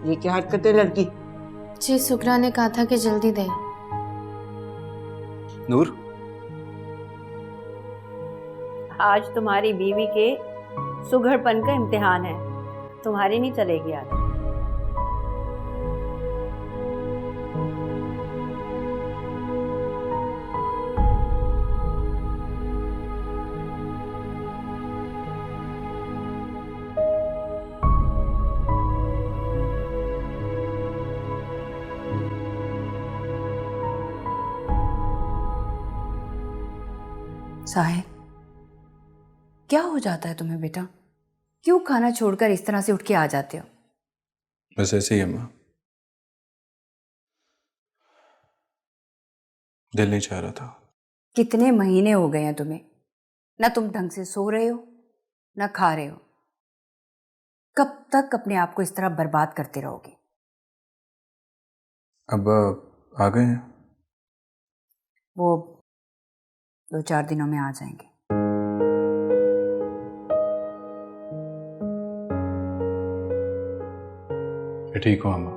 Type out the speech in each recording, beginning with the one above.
ये क्या हरकतें लड़की। जी सुगरा ने कहा था कि जल्दी दें। नूर, आज तुम्हारी बीवी के सुघड़पन का इम्तिहान है, तुम्हारी नहीं चलेगी आज। साहिब, क्या हो जाता है तुम्हें बेटा? क्यों खाना छोड़कर इस तरह से उठ के आ जाते हो? बस ऐसे ही अम्मा, दिल नहीं चाह रहा था। कितने महीने हो गए हैं तुम्हें, ना तुम ढंग से सो रहे हो ना खा रहे हो। कब तक अपने आप को इस तरह बर्बाद करते रहोगे? अब्बा आ गए हैं? वो 2-4 दिनों में आ जाएंगे। मैं ठीक हूँ अम्मा,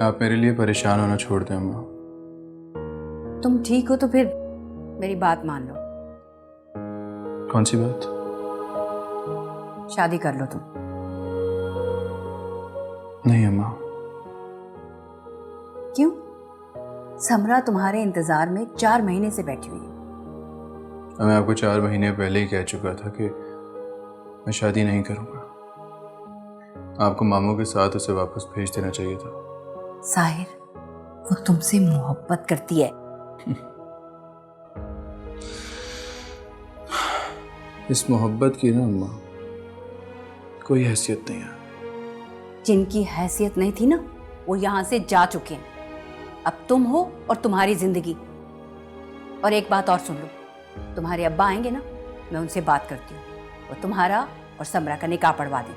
आप मेरे लिए परेशान होना छोड़ दें अम्मा। तुम ठीक हो तो फिर मेरी बात मान लो। कौन सी बात? शादी कर लो तुम। नहीं अम्मा। क्यों? समरा तुम्हारे इंतजार में 4 महीने से बैठी हुई है। मैं आपको 4 महीने पहले ही कह चुका था कि मैं शादी नहीं करूंगा। आपको मामू के साथ उसे वापस भेज देना चाहिए था। साहिर, वो तुमसे मोहब्बत करती है। इस मोहब्बत की ना अम्मा कोई हैसियत नहीं है। जिनकी हैसियत नहीं थी ना, वो यहां से जा चुके हैं। अब तुम हो और तुम्हारी जिंदगी। और एक बात और सुन लो, तुम्हारे अब्बा आएंगे ना, मैं उनसे बात करती हूँ, वो तुम्हारा और समरा का निकाह पढ़वा दें।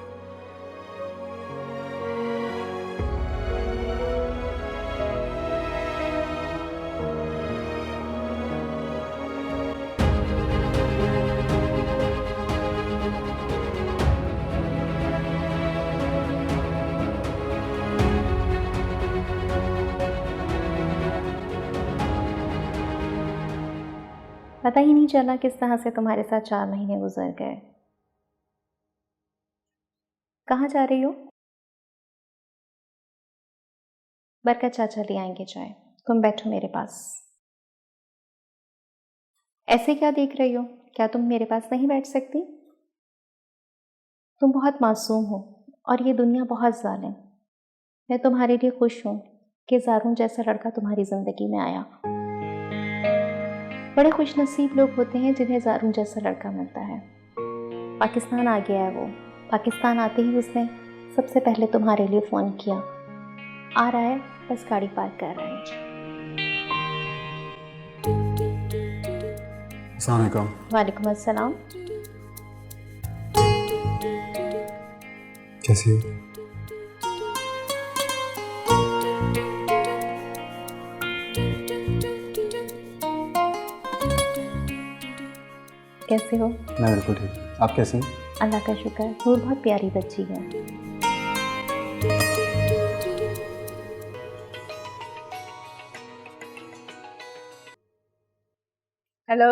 पता ही नहीं चला किस तरह से तुम्हारे साथ 4 महीने गुजर गए। कहाँ जा रही हो? बरकत चाचा ले आएंगे चाय, तुम बैठो मेरे पास। ऐसे क्या देख रही हो? क्या तुम मेरे पास नहीं बैठ सकती? तुम बहुत मासूम हो और ये दुनिया बहुत जालिम। मैं तुम्हारे लिए खुश हूँ कि ज़ारून जैसा लड़का तुम्हारी ज़िंदगी में आया। बड़े खुशनसीब लोग होते हैं जिन्हें ज़ारून जैसा लड़का मिलता है। पाकिस्तान आ गया है वो। पाकिस्तान आते ही उसने सबसे पहले तुम्हारे लिए फ़ोन किया। आ रहा है, बस गाड़ी पार्क कर रहा है। अस्सलाम वालेकुम। वालेकुम अस्सलाम। कैसी हो? कैसे हो? मैं बिल्कुल ठीक। आप कैसी हैं? अल्लाह का शुक्र। नूर बहुत प्यारी बच्ची है। हेलो।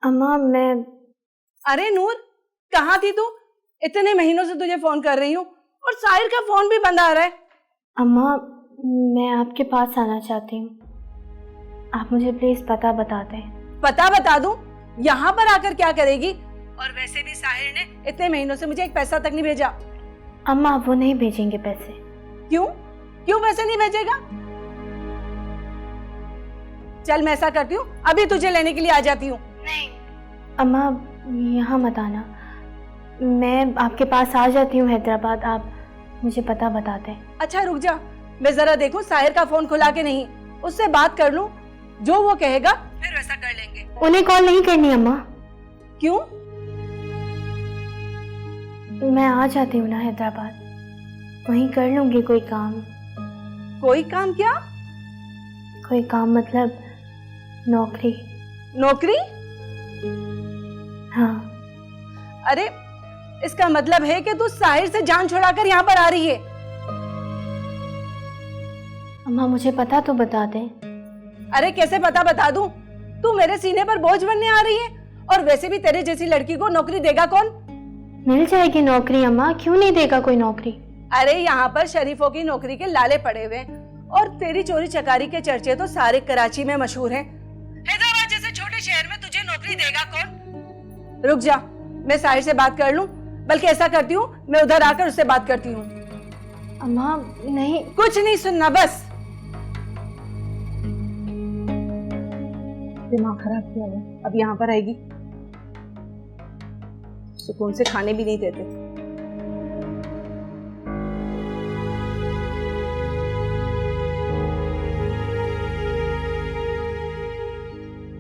अम्मा मैं। अरे नूर, कहाँ थी तू? इतने महीनों से तुझे फोन कर रही हूँ और साहिर का फोन भी बंद आ रहा है। अम्मा मैं आपके पास आना चाहती हूँ, आप मुझे प्लीज पता बता दें। पता बता दूं? यहाँ पर आकर क्या करेगी? और वैसे भी साहिर ने इतने महीनों से मुझे एक पैसा तक नहीं भेजा। अम्मा वो नहीं भेजेंगे पैसे। क्यों? क्यों पैसे नहीं भेजेगा? चल मैं ऐसा करती हूँ, अभी तुझे लेने के लिए आ जाती हूँ। नहीं अम्मा, यहाँ मत आना, मैं आपके पास आ जाती हूँ हैदराबाद, आप मुझे पता बता दें। अच्छा रुक जा, मैं जरा देखूं साहिर का फोन खुला के नहीं, उससे बात कर लूं, जो वो कहेगा फिर वैसा कर लेंगे। उन्हें कॉल नहीं करनी अम्मा। क्यों? मैं आ जाती हूँ ना हैदराबाद, वहीं कर लूंगी कोई काम। कोई काम? क्या कोई काम मतलब नौकरी। नौकरी? हाँ। अरे इसका मतलब है कि तू साहिर से जान छुड़ाकर यहाँ पर आ रही है। अम्मा मुझे पता तो बता दें। अरे कैसे पता बता दूं? तू मेरे सीने पर बोझ बनने आ रही है, और वैसे भी तेरे जैसी लड़की को नौकरी देगा कौन? मिल जाएगी नौकरी अम्मा, क्यों नहीं देगा कोई नौकरी। अरे यहाँ पर शरीफों की नौकरी के लाले पड़े हुए हैं, और तेरी चोरी चकारी के चर्चे तो सारे कराची में मशहूर हैं। हैदराबाद जैसे छोटे शहर में तुझे नौकरी देगा कौन? रुक जा, मैं साहिर से बात कर लूं। बल्कि ऐसा करती हूँ, मैं उधर आकर उससे बात करती हूँ। अम्मा नहीं, कुछ नहीं सुनना, बस दिमाग खराब किया है। अब यहाँ पर आएगी, सुकून से खाने भी नहीं देते।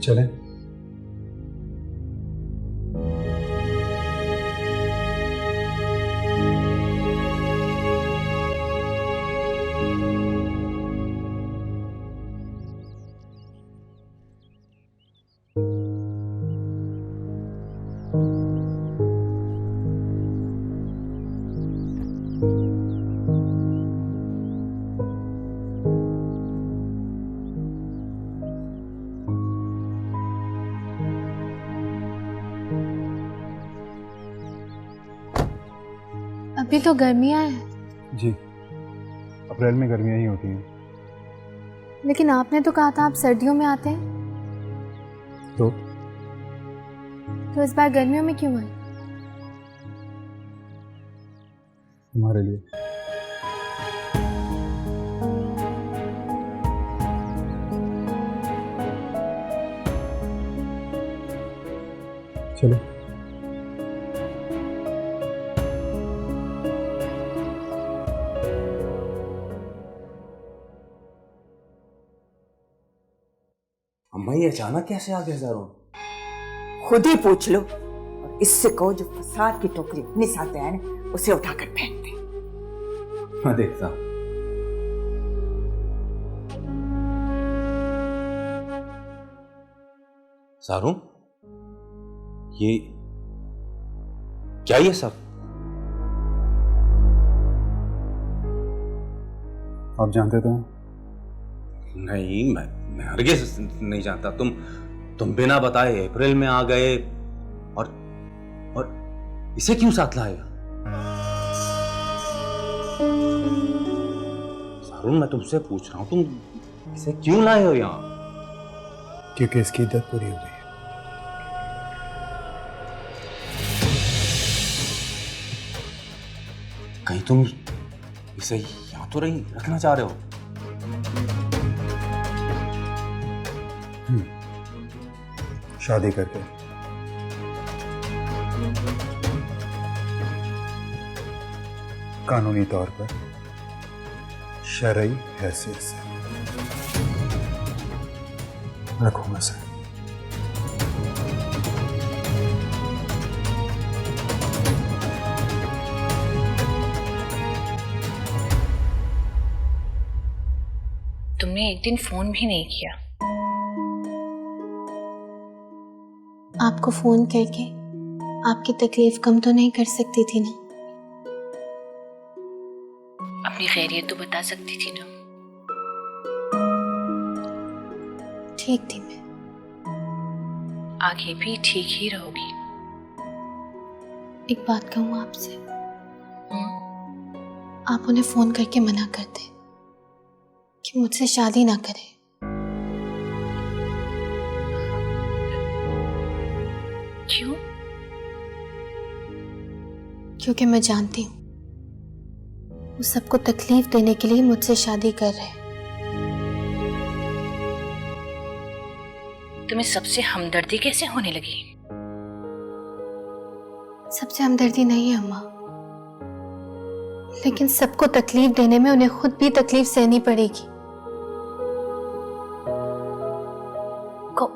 चलें? अभी तो गर्मियाँ हैं। जी, अप्रैल में गर्मियाँ ही होती हैं। लेकिन आपने तो कहा था आप सर्दियों में आते हैं। तो इस बार गर्मियों में क्यों आए? तुम्हारे लिए। चलो। अम्मा ये अचानक कैसे आ गया ज़ारून? खुद ही पूछ लो, और इससे कहो जो फसाद की टोकरी अपने साथ है उसे उठाकर फेंक दे। मैं देखता। ज़ारून, ये क्या ये सब? आप जानते तो हैं? नहीं, मैं हरगिज़ नहीं जानता। तुम बिना बताए अप्रैल में आ गए, और इसे क्यों साथ लाएगा? ज़ारून, मैं तुमसे पूछ रहा हूं, तुम इसे क्यों लाए हो यहाँ? क्योंकि इसकी इद्दत पूरी हो गई है। कहीं तुम इसे यहाँ तो नहीं रखना चाह रहे हो? शादी करके। कानूनी तौर पर, शरई हैसियत से रखूंगा सर। तुमने एक दिन फोन भी नहीं किया। आपको फोन करके आपकी तकलीफ कम तो नहीं कर सकती थी ना? अपनी खैरियत तो बता सकती थी ना। ठीक थी मैं। आगे भी ठीक ही रहोगी। एक बात कहूँ आपसे, आप उन्हें फोन करके मना कर दें कि मुझसे शादी ना करे। क्यों? क्योंकि मैं जानती हूँ वो सबको तकलीफ देने के लिए मुझसे शादी कर रहे हैं। तुम्हें सबसे हमदर्दी कैसे होने लगी? सबसे हमदर्दी नहीं है अम्मा, लेकिन सबको तकलीफ देने में उन्हें खुद भी तकलीफ सहनी पड़ेगी।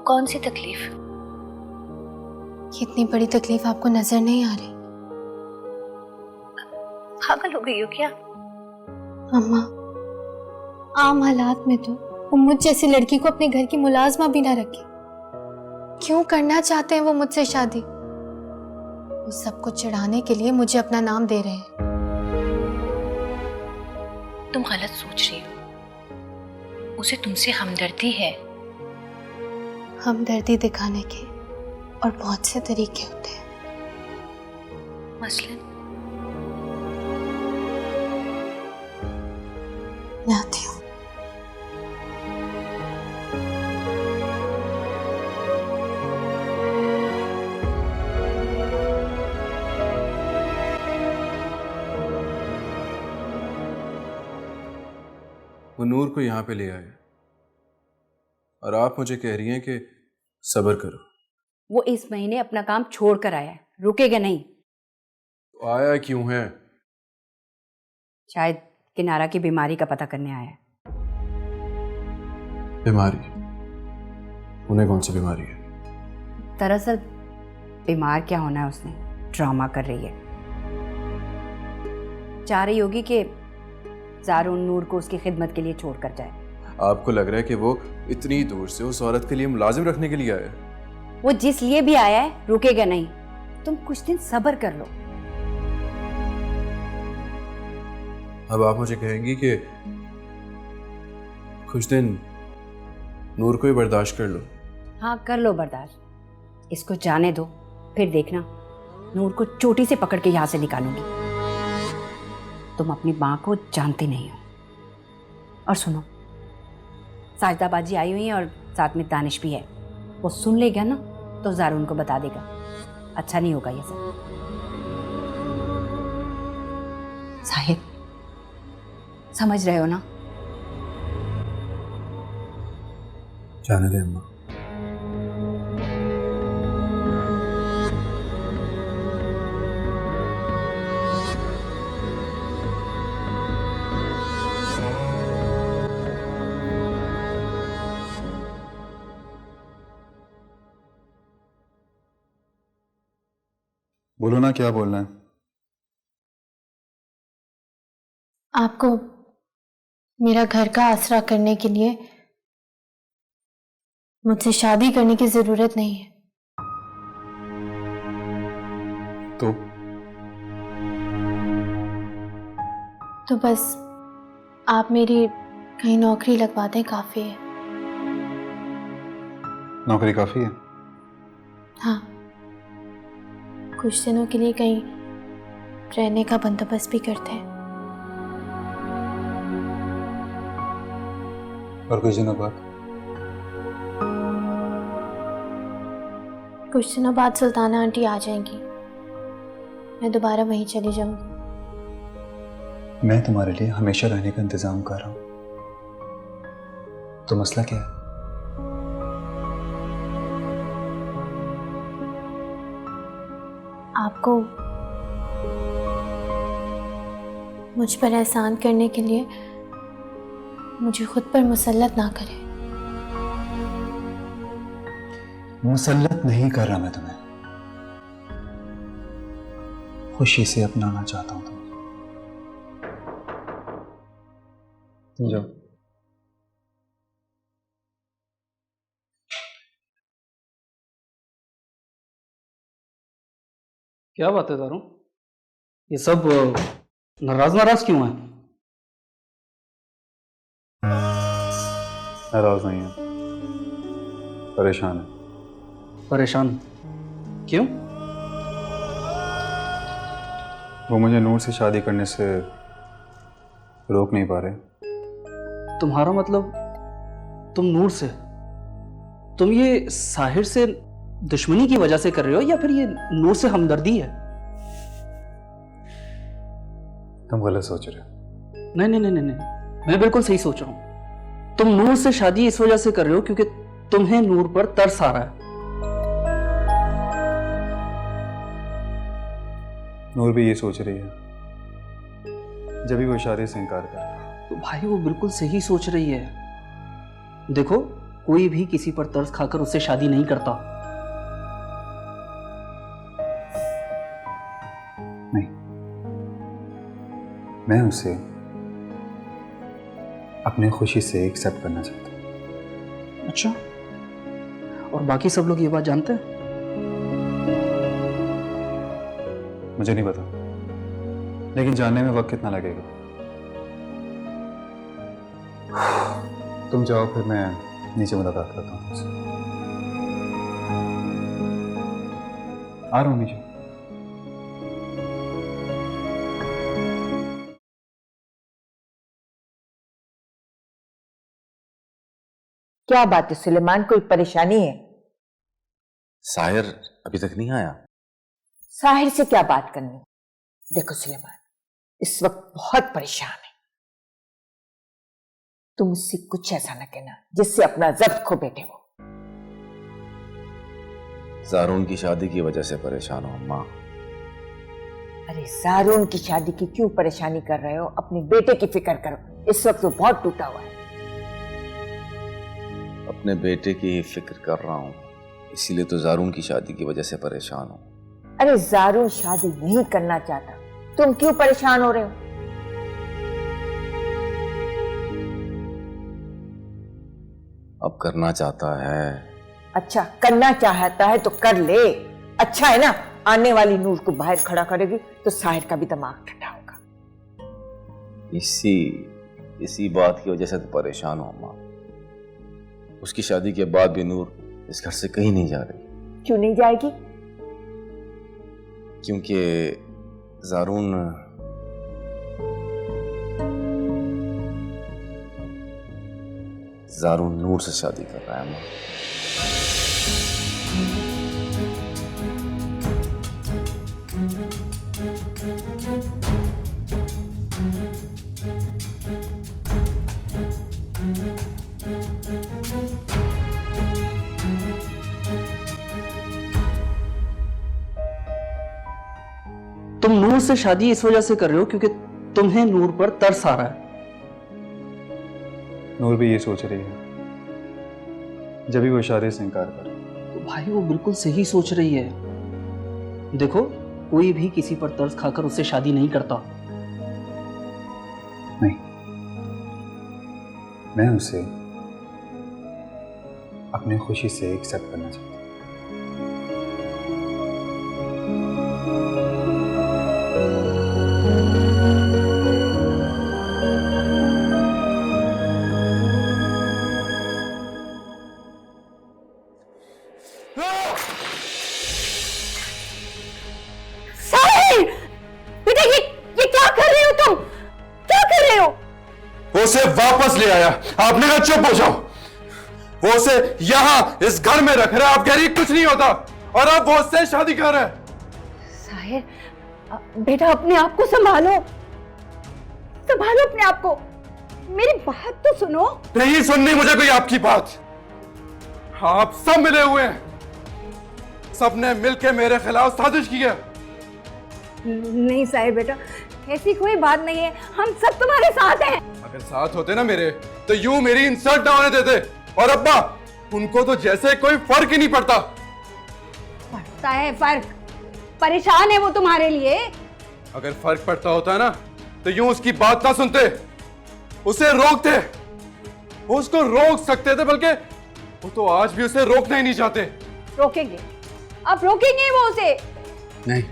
कौन सी तकलीफ? इतनी बड़ी तकलीफ आपको नजर नहीं आ रही? पागल हो गई हो क्या? अम्मा, आम हालात में तो वो मुझ जैसी लड़की को अपने घर की मुलाजमा भी ना रखे। क्यों करना चाहते हैं वो मुझसे शादी? उस सबको चिढ़ाने के लिए मुझे अपना नाम दे रहे हैं। तुम गलत सोच रही हो। उसे तुमसे हमदर्दी है। हमदर्दी दिखाने के और बहुत से तरीके होते हैं। मसलन मैं आती हूँ। वो नूर को यहाँ पे ले आए और आप मुझे कह रही हैं कि सब्र करो। वो इस महीने अपना काम छोड़ कर आया है, रुकेगा नहीं। तो आया क्यों है? शायद किनारा की बीमारी का पता करने आया है। बीमारी? उन्हें कौन सी बीमारी है? दरअसल बीमार क्या होना है, उसने ड्रामा कर रही है। चाह रही होगी कि ज़ारून नूर को उसकी खिदमत के लिए छोड़ कर जाए। आपको लग रहा है कि वो इतनी दूर से उस औरत के लिए मुलाजिम रखने के लिए आया है? वो जिस लिए भी आया है रुकेगा नहीं। तुम कुछ दिन सब्र कर लो। अब आप मुझे कहेंगी कि कुछ दिन नूर को ही बर्दाश्त कर लो। हाँ कर लो बर्दाश्त, इसको जाने दो, फिर देखना नूर को चोटी से पकड़ के यहाँ से निकालूंगी। तुम अपनी माँ को जानते नहीं हो। और सुनो, साजदा बाजी आई हुई है और साथ में दानिश भी है। वो सुन लेगा ना तो ज़ारून को बता देगा। अच्छा नहीं होगा ये सब। साहिब समझ रहे हो ना? जाने दे अम्मा। बोलो ना, क्या बोलना है? आपको मेरा घर का आसरा करने के लिए मुझसे शादी करने की जरूरत नहीं है। तो बस आप मेरी कहीं नौकरी लगवा दें, काफी है। नौकरी काफी है? हाँ, कुछ दिनों के लिए कहीं रहने का बंदोबस्त भी करते हैं। और कुछ दिनों बाद? कुछ दिनों बाद सुल्ताना आंटी आ जाएंगी, मैं दोबारा वहीं चली जाऊंगी। मैं तुम्हारे लिए हमेशा रहने का इंतजाम कर रहा हूं, तो मसला क्या है? आपको मुझ पर एहसान करने के लिए मुझे खुद पर मुसल्लत ना करें। मुसल्लत नहीं कर रहा मैं तुम्हें, खुशी से अपनाना चाहता हूं तुम्हें। तुम जाओ। क्या बात है ज़ारून, ये सब नाराज नाराज क्यों है? नाराज नहीं है, परेशान है। परेशान क्यों? वो मुझे नूर से शादी करने से रोक नहीं पा रहे। तुम्हारा मतलब तुम नूर से, तुम ये साहिर से दुश्मनी की वजह से कर रहे हो या फिर ये नूर से हमदर्दी है? तुम गलत सोच रहे हो। नहीं नहीं नहीं नहीं नहीं, मैं बिल्कुल सही सोच रहा हूं। तुम नूर से शादी इस वजह से कर रहे हो क्योंकि तुम्हें नूर पर तरस आ रहा है। नूर भी ये सोच रही है जब भी वो शादी से इनकार कर रहा है। तो भाई वो बिल्कुल सही सोच रही है। देखो, कोई भी किसी पर तरस खाकर उससे शादी नहीं करता। नहीं, मैं उसे अपनी खुशी से एक्सेप्ट करना चाहता हूं। अच्छा, और बाकी सब लोग ये बात जानते हैं? मुझे नहीं पता, लेकिन जानने में वक्त कितना लगेगा। तुम जाओ, फिर मैं नीचे मुलाकात करता हूँ तुमसे। आ रहा हूँ नीचे। क्या बात है सुलेमान, कोई परेशानी है? साहिर अभी तक नहीं आया। साहिर से क्या बात करनी? देखो सुलेमान, इस वक्त बहुत परेशान है। तुम उससे कुछ ऐसा न कहना जिससे अपना जब्त खो बैठे हो। ज़ारून की शादी की वजह से परेशान हूं अम्मा। अरे ज़ारून की शादी की क्यों परेशानी कर रहे हो? अपने बेटे की फिक्र करो, इस वक्त वो बहुत टूटा हुआ है। अपने बेटे की ही फिक्र कर रहा हूं, इसीलिए तो ज़ारून की शादी की वजह से परेशान हूं। अरे ज़ारून शादी नहीं करना चाहता, तुम क्यों परेशान हो रहे हो? अब करना चाहता है। अच्छा, करना चाहता है तो कर ले। अच्छा है ना, आने वाली नूर को बाहर खड़ा करेगी तो साहिर का भी दिमाग ठंडा होगा। इसी बात की वजह से तो परेशान हूं अम्मा। उसकी शादी के बाद भी नूर इस घर से कहीं नहीं जा रही। क्यों नहीं जाएगी? क्योंकि ज़ारून नूर से शादी कर रहा है अम्मा। तुम नूर से शादी इस वजह से कर रहे हो क्योंकि तुम्हें नूर पर तरस आ रहा है। नूर भी ये सोच रही है, जब भी वो शादी से इनकार करे। तो भाई वो बिल्कुल सही सोच रही है। देखो, कोई भी किसी पर तरस खाकर उससे शादी नहीं करता। नहीं, मैं उसे अपनी खुशी से एक्सेप्ट करना चाहता हूँ। उसे वापस ले आया, आपने कहा चुप हो जाओ। वो उसे यहां इस घर में रख रहा है, आप कह रही कुछ नहीं होता, और अब वो उससे शादी कर रहा है। साहिर, बेटा अपने आप को संभालो, संभालो अपने आप को। मेरी बात तो सुनो। नहीं सुननी मुझे कोई आपकी बात। आप सब मिले हुए हैं, सबने मिलकर मेरे खिलाफ साजिश की है। नहीं साहिर बेटा, ऐसी कोई बात नहीं है, हम सब तुम्हारे साथ हैं। अगर साथ होते ना मेरे, तो यूं मेरी इंसल्ट ना होने देते। और अब्बा, उनको तो जैसे कोई फर्क ही नहीं पड़ता। पड़ता है फर्क, परेशान है वो तुम्हारे लिए। अगर फर्क पड़ता होता ना, तो यूं उसकी बात ना सुनते, उसे रोकते। वो उसको रोक सकते थे, बल्कि वो तो आज भी उसे रोकना ही नहीं चाहते। रोकेंगे, अब रोकेंगे वो उसे। नहीं,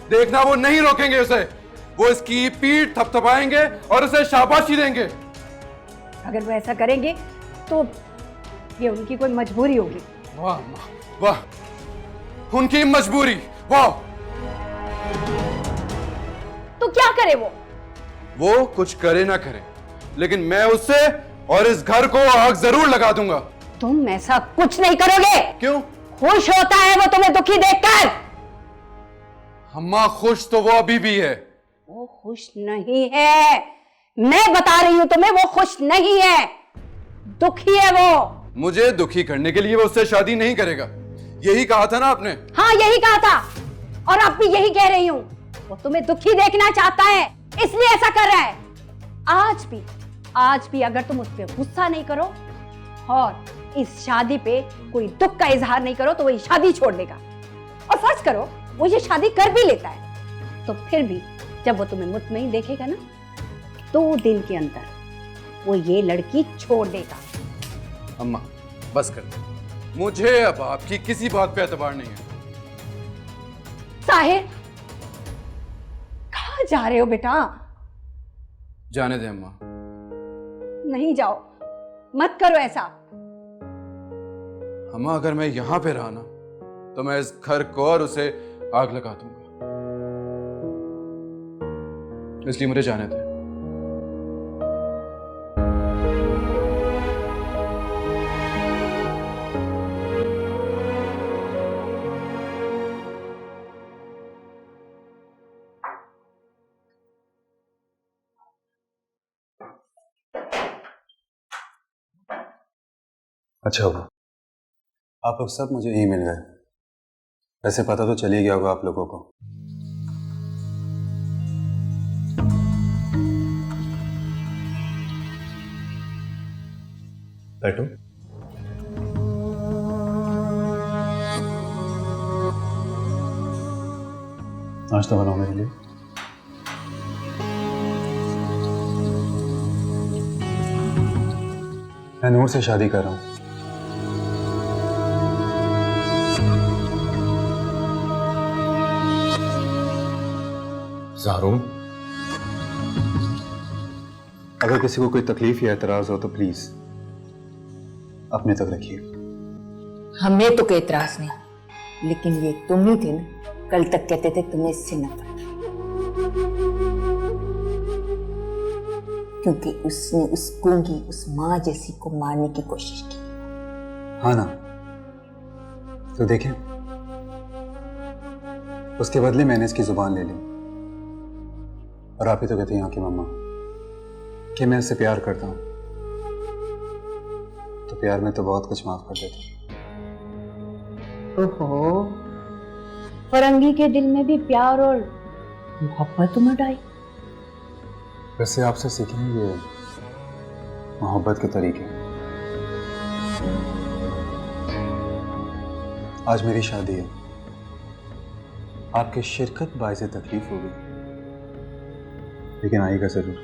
देखना, वो नहीं रोकेंगे उसे। वो इसकी पीठ थपथपाएंगे और उसे शाबाशी देंगे। अगर वो ऐसा करेंगे तो ये उनकी कोई मजबूरी होगी। वाह वाह, उनकी मजबूरी, वाह। तो क्या करे वो कुछ करे ना करे, लेकिन मैं उससे और इस घर को आग जरूर लगा दूंगा। तुम ऐसा कुछ नहीं करोगे। क्यों? खुश होता है वो तुम्हें दुखी देखकर। अम्मा, खुश तो वो अभी भी है। वो खुश नहीं है, मैं बता रही हूं तुम्हें, वो खुश नहीं है, दुखी है वो। मुझे दुखी करने के लिए वो उससे शादी नहीं करेगा, यही कहा था ना आपने? हाँ, यही कहा था, और अब भी यही कह रही हूं। वो तुम्हें दुखी देखना चाहता है, इसलिए ऐसा कर रहा है। आज भी अगर तुम उस पर गुस्सा नहीं करो और इस शादी पे कोई दुख का इजहार नहीं करो, तो वो ये शादी छोड़ देगा। और फर्ज करो वो ये शादी कर भी लेता है, तो फिर भी जब वो तुम्हें मुतमईन देखेगा ना, 2 दिन के अंदर वो ये लड़की छोड़ देगा। अम्मा, बस कर दो, मुझे अब आपकी किसी बात पे एतबार नहीं है। साहिर, जा रहे हो बेटा? जाने दे अम्मा। नहीं जाओ, मत करो ऐसा। अम्मा अगर मैं यहां पे रहा ना तो मैं इस घर को और उसे आग लगा दूंगा, इसलिए मुझे जाने दे। अच्छा हुआ आप लोग सब मुझे यहीं मिल गए, वैसे पता तो चल ही गया होगा आप लोगों को। बैठो। नाश्ता बनाओ मेरे लिए। मैं नूर से शादी कर रहा हूं। ज़ारून, अगर किसी को कोई तकलीफ या एतराज हो तो प्लीज अपने तक रखिए। हमें तो कोई एतराज नहीं, लेकिन ये तुम ही थे ना कल तक कहते थे तुम्हें इससे नफरत, क्योंकि उसने उस गूंगी उस माँ जैसी को मारने की कोशिश की। हाँ ना, तो देखें उसके बदले मैंने इसकी जुबान ले ली, और आप ही तो कहते हैं यहाँ की मम्मा कि मैं इससे प्यार करता हूँ, तो प्यार में तो बहुत कुछ माफ कर देता। ओहो, फरंगी के दिल में भी प्यार और मोहब्बत उमड़ आई। वैसे आपसे सीखेंगे ये मोहब्बत के तरीके। आज मेरी शादी है, आपकी शिरकत बाइसे तकलीफ होगी, लेकिन आएगा जरूर।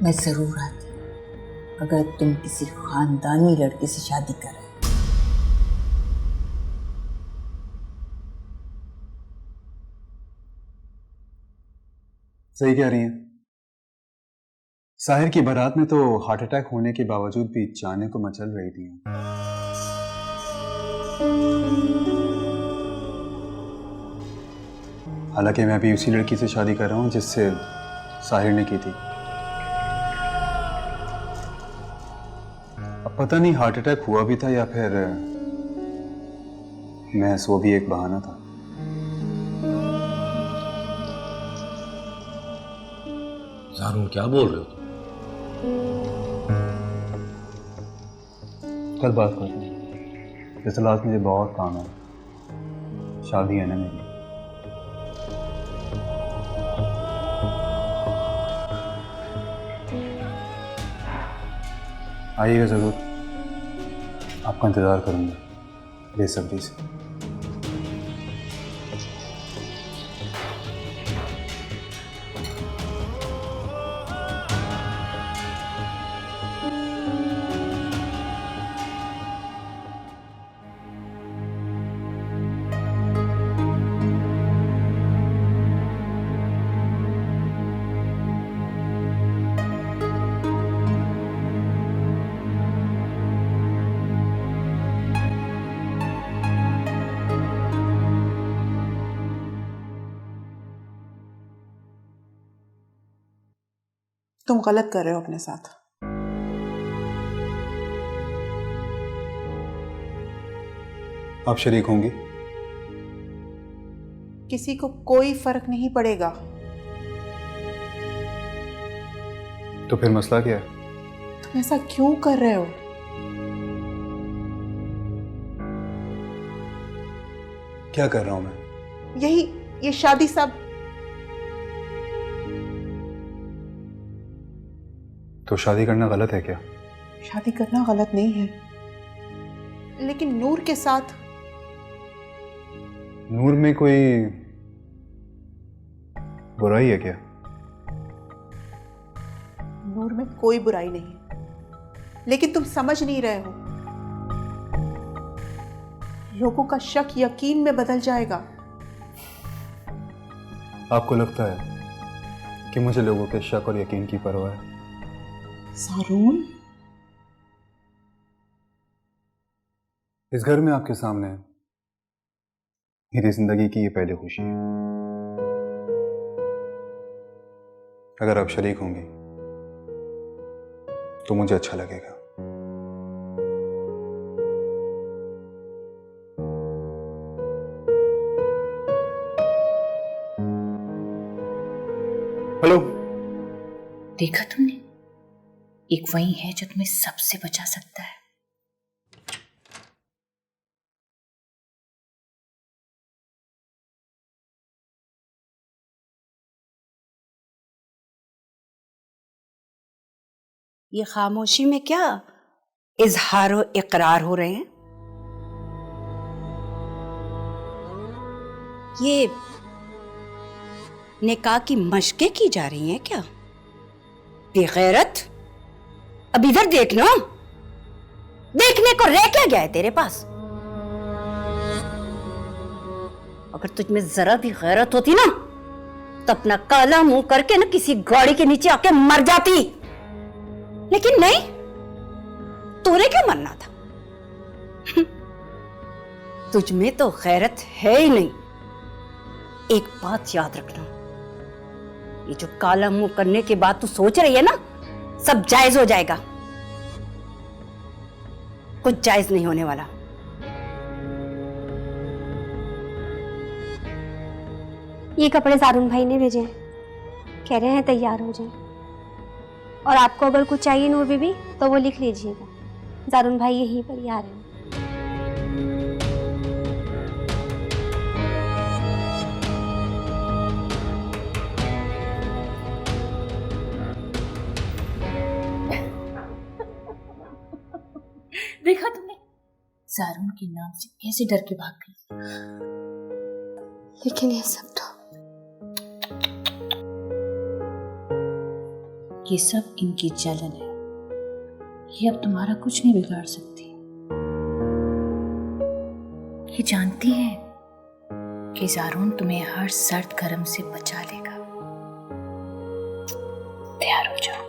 मैं जरूर आती अगर तुम किसी खानदानी लड़के से शादी कर रहे। सही कह रही हैं। साहिर की बारात में तो हार्ट अटैक होने के बावजूद भी जाने को मचल रही थी। हालांकि मैं अभी उसी लड़की से शादी कर रहा हूं जिससे साहिर ने की थी। अब पता नहीं हार्ट अटैक हुआ भी था या फिर महज वो भी एक बहाना था। ज़ारून, क्या बोल रहे हो तुम? कल बात करते हैं, दरअसल आज मुझे बहुत काम है, शादी है ना मेरी। आइएगा जरूर, आपका इंतजार करूंगा बेसब्री से। तुम गलत कर रहे हो अपने साथ। आप शरीक होंगी? किसी को कोई फर्क नहीं पड़ेगा। तो फिर मसला क्या है? तुम ऐसा क्यों कर रहे हो? क्या कर रहा हूं मैं? ये शादी सब। तो शादी करना गलत है क्या? शादी करना गलत नहीं है, लेकिन नूर के साथ। नूर में कोई बुराई है क्या? नूर में कोई बुराई नहीं, लेकिन तुम समझ नहीं रहे हो। लोगों का शक यकीन में बदल जाएगा। आपको लगता है कि मुझे लोगों के शक और यकीन की परवाह है। सारून, इस घर में आपके सामने मेरी जिंदगी की ये पहली खुशी है। अगर आप शरीक होंगी तो मुझे अच्छा लगेगा। हेलो। देखा तुमने, एक वही है जो तुम्हें सबसे बचा सकता है। ये खामोशी में क्या इजहार व इकरार हो रहे हैं? ये निकाह की मशकें की जा रही हैं क्या? बेगैरत, अब इधर देखना। देखने को रह क्या गया है तेरे पास? अगर तुझ में जरा भी गैरत होती ना तो अपना काला मुंह करके ना किसी गाड़ी के नीचे आके मर जाती। लेकिन नहीं, तूने क्यों मरना था? तुझ में तो गैरत है ही नहीं। एक बात याद रखना, ये जो काला मुंह करने के बाद तू सोच रही है ना, सब जायज हो जाएगा। कुछ जायज नहीं होने वाला। ये कपड़े सारून भाई ने भेजे हैं, कह रहे हैं तैयार हो जाए। और आपको अगर कुछ चाहिए नूर बीबी तो वो लिख लीजिएगा, सारून भाई यहीं पर ही आ रहे हैं। देखा तुमने, सारून के नाम से कैसे डर के भाग गई। लेकिन ये सब तो ये सब इनकी जलन है। ये अब तुम्हारा कुछ नहीं बिगाड़ सकती। ये जानती है कि ज़ारून तुम्हें हर सर्द गर्म से बचा लेगा। तैयार हो जाओ।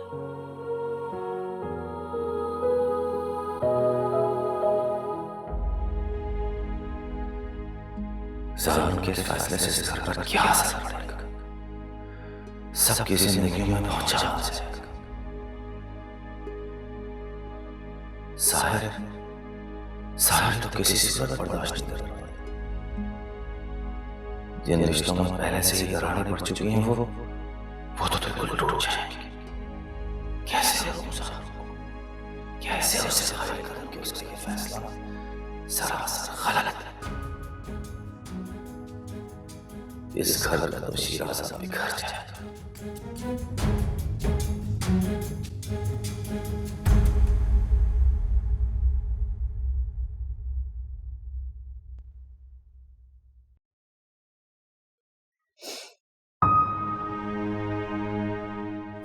ज़ारून के इस फैसले से इस घर पर क्या असर पड़ेगा? सबकी जिंदगी में पहुंचा जाएगा। साहिर तो किसी से बर्दाश्त नहीं करता। जिन रिश्तों में पहले से ही दरारें पड़ चुकी हैं वो तो बिल्कुल टूट जाएंगे। कैसे उसे खारिज करूं कि उसका ये फैसला सरासर गलत है। इस घर का तो शिराज़ा बिखर जाएगा।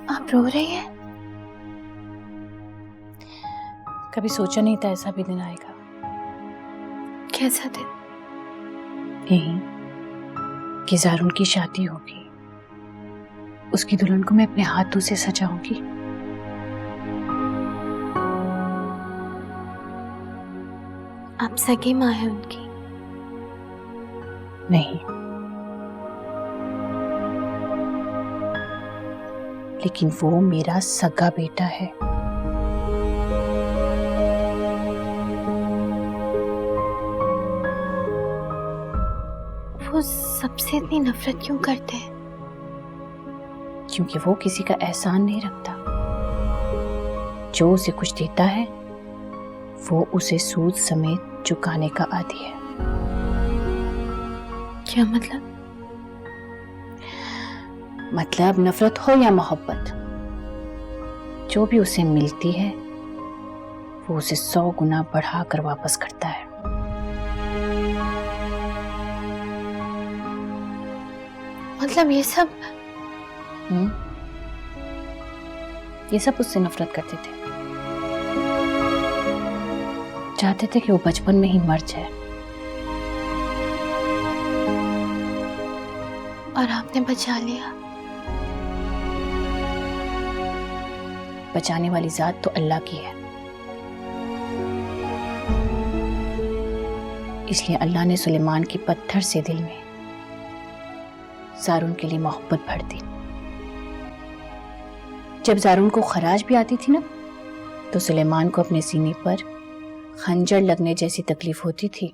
आप रो रही हैं? कभी सोचा नहीं था ऐसा भी दिन आएगा। कैसा दिन? यही कि ज़ारून की शादी होगी, उसकी दुल्हन को मैं अपने हाथों से सजाऊंगी। आप सगी माँ है उनकी? नहीं, लेकिन वो मेरा सगा बेटा है। वो सबसे इतनी नफरत क्यों करते हैं? क्योंकि वो किसी का एहसान नहीं रखता। जो उसे कुछ देता है वो उसे सूद समेत चुकाने का आदी है। क्या मतलब? मतलब नफरत हो या मोहब्बत, जो भी उसे मिलती है वो उसे 100 गुना बढ़ाकर वापस करता है। मतलब ये सब उससे नफरत करते थे, चाहते थे कि वो बचपन में ही मर जाए। और आपने बचा लिया। बचाने वाली जात तो अल्लाह की है। इसलिए अल्लाह ने सुलेमान के पत्थर से दिल में जारून के लिए मोहब्बत भर दी। जब जारून को खराज भी आती थी ना, तो सुलेमान को अपने सीने पर खंजर लगने जैसी तकलीफ होती थी।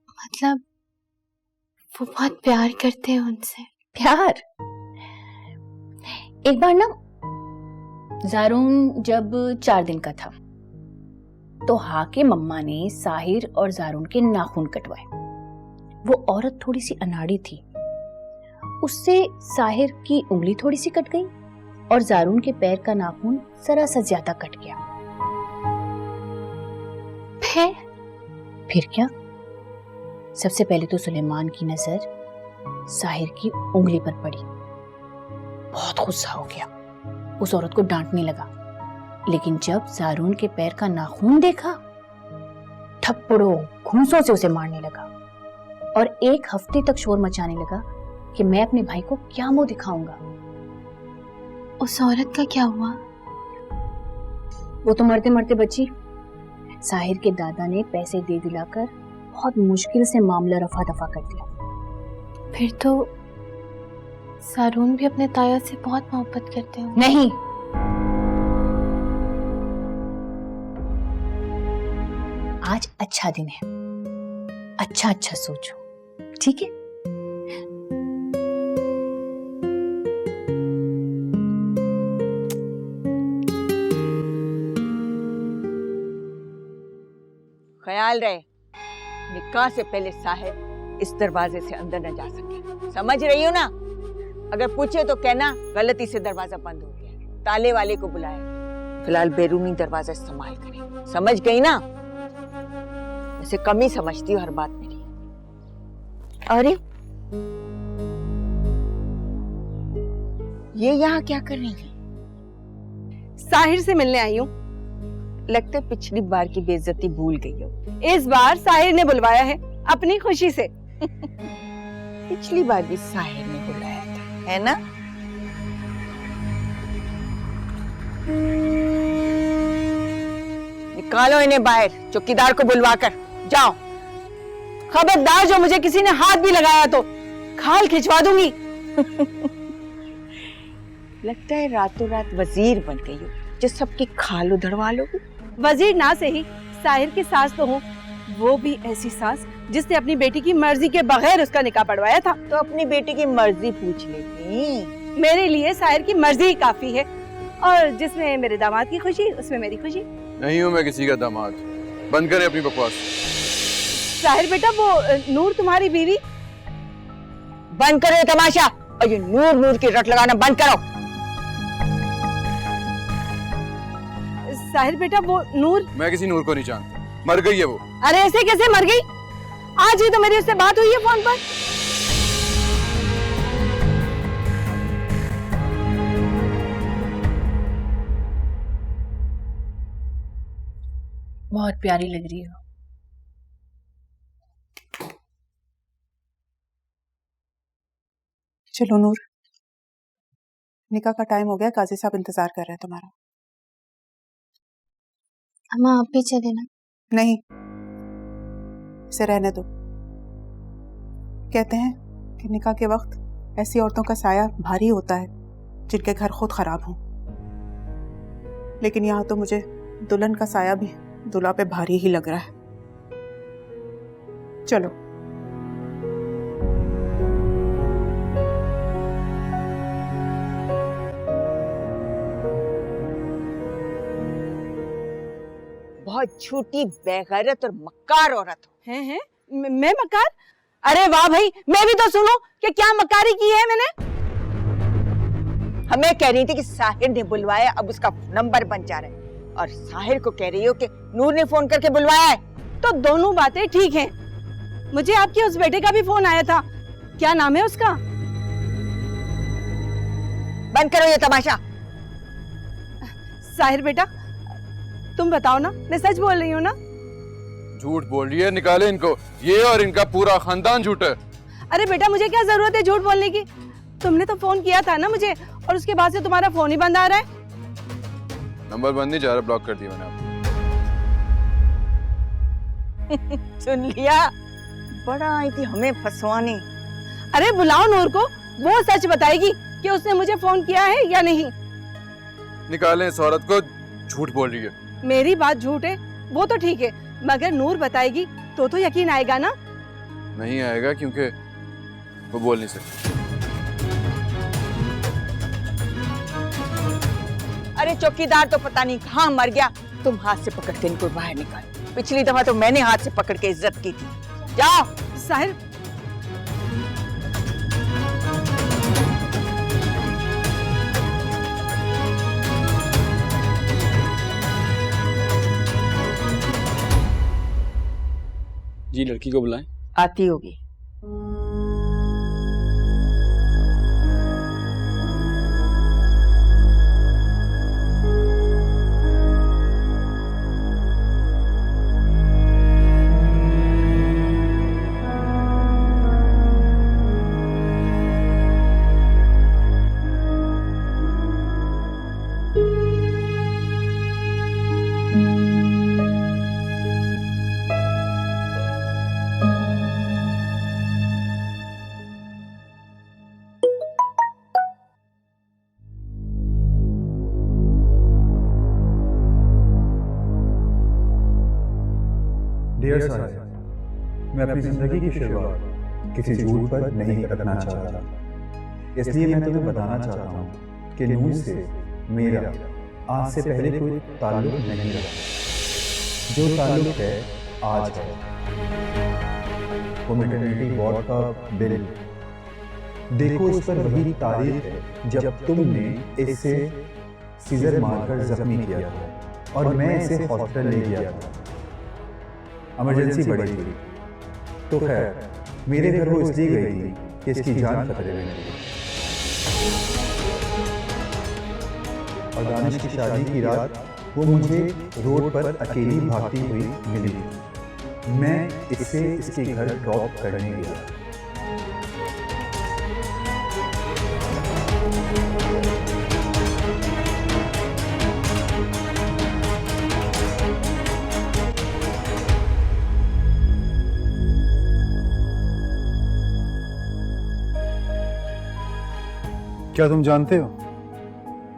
मतलब वो बहुत प्यार करते हैं उनसे। प्यार? एक बार ना जारून जब 4 दिन का था तो हाके मम्मा ने साहिर और जारून के नाखून कटवाए। वो औरत थोड़ी सी अनाड़ी थी, उससे साहिर की उंगली थोड़ी सी कट गई और जारून के पैर का नाखून जरा सा ज्यादा कट गया। फिर क्या? सबसे पहले तो सुलेमान की नजर साहिर की उंगली पर पड़ी। बहुत गुस्सा हो गया, उस औरत को डांटने लगा। लेकिन जब जारून के पैर का नाखून देखा, थप्पड़ों घूंसों से उसे मारने लगा और 1 हफ्ते तक शोर मचाने लगा कि मैं अपने भाई को क्या मुंह दिखाऊंगा। उस औरत का क्या हुआ? वो तो मरते मरते बची। साहिर के दादा ने पैसे दे दिलाकर बहुत मुश्किल से मामला रफा दफा कर दिया। फिर तो जारून भी अपने ताया से बहुत मोहब्बत करते हो। नहीं, आज अच्छा दिन है, अच्छा अच्छा सोचो, ठीक है? ख्याल रहे निकाह से पहले साहिर इस दरवाजे से अंदर न जा सके। समझ रही हो ना? अगर पूछे तो कहना गलती से दरवाजा बंद हो गया, ताले वाले को बुलाए। फिलहाल बैरूनी दरवाजा इस्तेमाल करें। समझ गई ना? वैसे कम ही समझती हो हर बात मेरी। अरे ये यहाँ क्या कर रही है? साहिर से मिलने आई हूँ। लगता है पिछली बार की बेइज्जती भूल गई हो। इस बार साहिर ने बुलवाया है अपनी खुशी से। पिछली बार भी साहिर ने बुलाया था, है ना? निकालो इन्हें बाहर, चौकीदार को बुलवाकर। जाओ। खबरदार, जो मुझे किसी ने हाथ भी लगाया तो खाल खिंचवा दूंगी। लगता है रातों रात वजीर बन गई हो, जो सबकी खाल उधड़वा लोगी। वजीर ना से ही साहिर की सास तो हूँ, वो भी ऐसी सास जिसने अपनी बेटी की मर्जी के बगैर उसका निकाह पढ़वाया था। तो अपनी बेटी की मर्जी पूछ लेती। मेरे लिए साहिर की मर्जी ही काफी है, और जिसमें मेरे दामाद की खुशी उसमें मेरी खुशी। नहीं हूं मैं किसी का दामाद। बंद करें अपनी बकवास। साहिर बेटा, वो नूर तुम्हारी बीवी। बंद करो ये तमाशा, और ये नूर नूर की रट लगाना बंद करो। साहिर बेटा, वो नूर। मैं किसी नूर को नहीं जानता, मर गई है वो। अरे ऐसे कैसे मर गई? आज ही तो मेरी उससे बात हुई है फोन पर। बहुत प्यारी लग रही हो। चलो नूर, निकाह का टाइम हो गया, काजी साहब इंतजार कर रहे हैं तुम्हारा। अम्मा आप भी चले ना। नहीं, इसे रहने दो। कहते हैं कि निकाह के वक्त ऐसी औरतों का साया भारी होता है जिनके घर खुद खराब हों, लेकिन यहाँ तो मुझे दुल्हन का साया भी दूल्हा पे भारी ही लग रहा है। चलो। बहुत झूठी, बेगैरत और मक्कार औरत हो। हैं? मैं मक्कार? अरे वाह भाई, मैं भी तो सुनूं कि क्या मक्कारी की है मैंने। हमें कह रही थी कि साहिर ने बुलवाया, अब उसका नंबर बन जा रहा है, और साहिर को कह रही हो कि नूर ने फोन करके बुलवाया है। तो दोनों बातें ठीक हैं। मुझे आपके उस बेटे का भी फोन आया था। क्या नाम है उसका? बंद करो ये तमाशा। साहिर बेटा, तुम बताओ ना, मैं सच बोल रही हूँ ना? झूठ बोल रही है, निकाले इनको। ये और इनका पूरा खानदान झूठ है। अरे बेटा, मुझे क्या जरूरत है झूठ बोलने की? तुमने तो फोन किया था ना मुझे, और उसके बाद से तुम्हारा फोन ही बंद आ रहा है। नंबर बंद नहीं जा रहा, ब्लॉक कर दिया मैंने आपको। सुन लिया, बड़ा आई थी हमें फंसवाने। अरे बुलाओ नूर को, वो सच बताएगी कि उसने मुझे फोन किया है या नहीं। निकालें इस औरत को, झूठ बोल रही है। मेरी बात झूठ है वो तो ठीक है, मगर नूर बताएगी तो यकीन आएगा ना। नहीं आएगा क्योंकि वो बोल नहीं सकती। अरे चौकीदार तो पता नहीं कहाँ मर गया, तुम हाथ से पकड़ के इनको बाहर निकालो। पिछली दफा तो मैंने हाथ से पकड़ के इज्जत की थी। जाओ। साहिर, जी लड़की को बुलाएं। आती होगी। डियर साहिर, मैं अपनी जिंदगी की शुरुआत किसी झूठ पर नहीं करना चाहता, इसलिए मैं तुम्हें बताना चाहता हूँ कि नूर से मेरा आज से पहले कोई ताल्लुक नहीं रहा। जो ताल्लुक है आज है। वो मैटरनिटी वार्ड का बिल देखो, उस पर वही तारीख है जब तुमने इसे सीजर मारकर जख्मी किया था और मैं इसे हॉस्पिटल ले गया था। इमरजेंसी बड़ी थी, तो खैर मेरे घर वो इसलिए गई थी कि इसकी जान खतरे में थी। और दानिश की शादी की रात वो मुझे रोड पर अकेली भागती हुई मिली। मैं इसे इसके घर ड्रॉप करने गया। क्या तुम जानते हो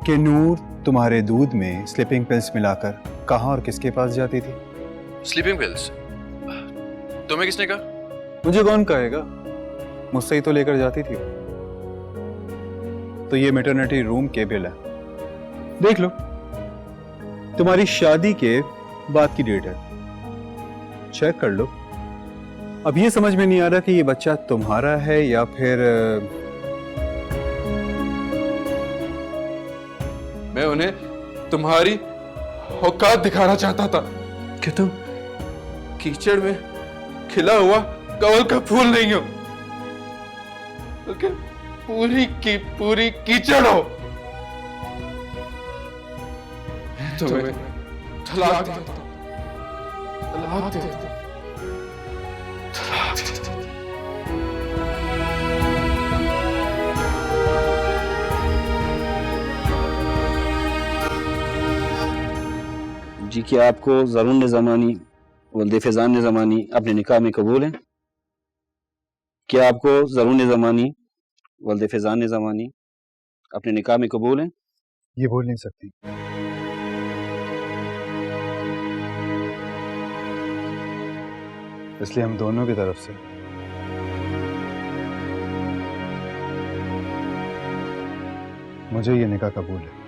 कि नूर तुम्हारे दूध में स्लीपिंग पिल्स मिलाकर कहाँ और किसके पास जाती थी? Sleeping pills? तुम्हें किसने कहा? मुझे कौन कहेगा, मुझसे ही तो लेकर जाती थी। तो ये मैटरनिटी रूम के बिल है, देख लो। तुम्हारी शादी के बाद की डेट है, चेक कर लो। अब ये समझ में नहीं आ रहा कि ये बच्चा तुम्हारा है या फिर मैं उन्हें तुम्हारी औकात दिखाना चाहता था कि तुम कीचड़ में खिला हुआ कमल का फूल नहीं हो, बल्कि पूरी की पूरी कीचड़ हो। तुम्हें तलाक दे दो, तलाक दे दो, तलाक दे दो। जी, क्या आपको ज़रून ज़मानी वल्द फैज़ान ज़मानी अपने निकाह में कबूल है? क्या आपको ज़रून ज़मानी वल्द फैज़ान ज़मानी अपने निकाह में कबूल है? ये बोल नहीं सकती। इसलिए हम दोनों की तरफ से मुझे ये निकाह कबूल है।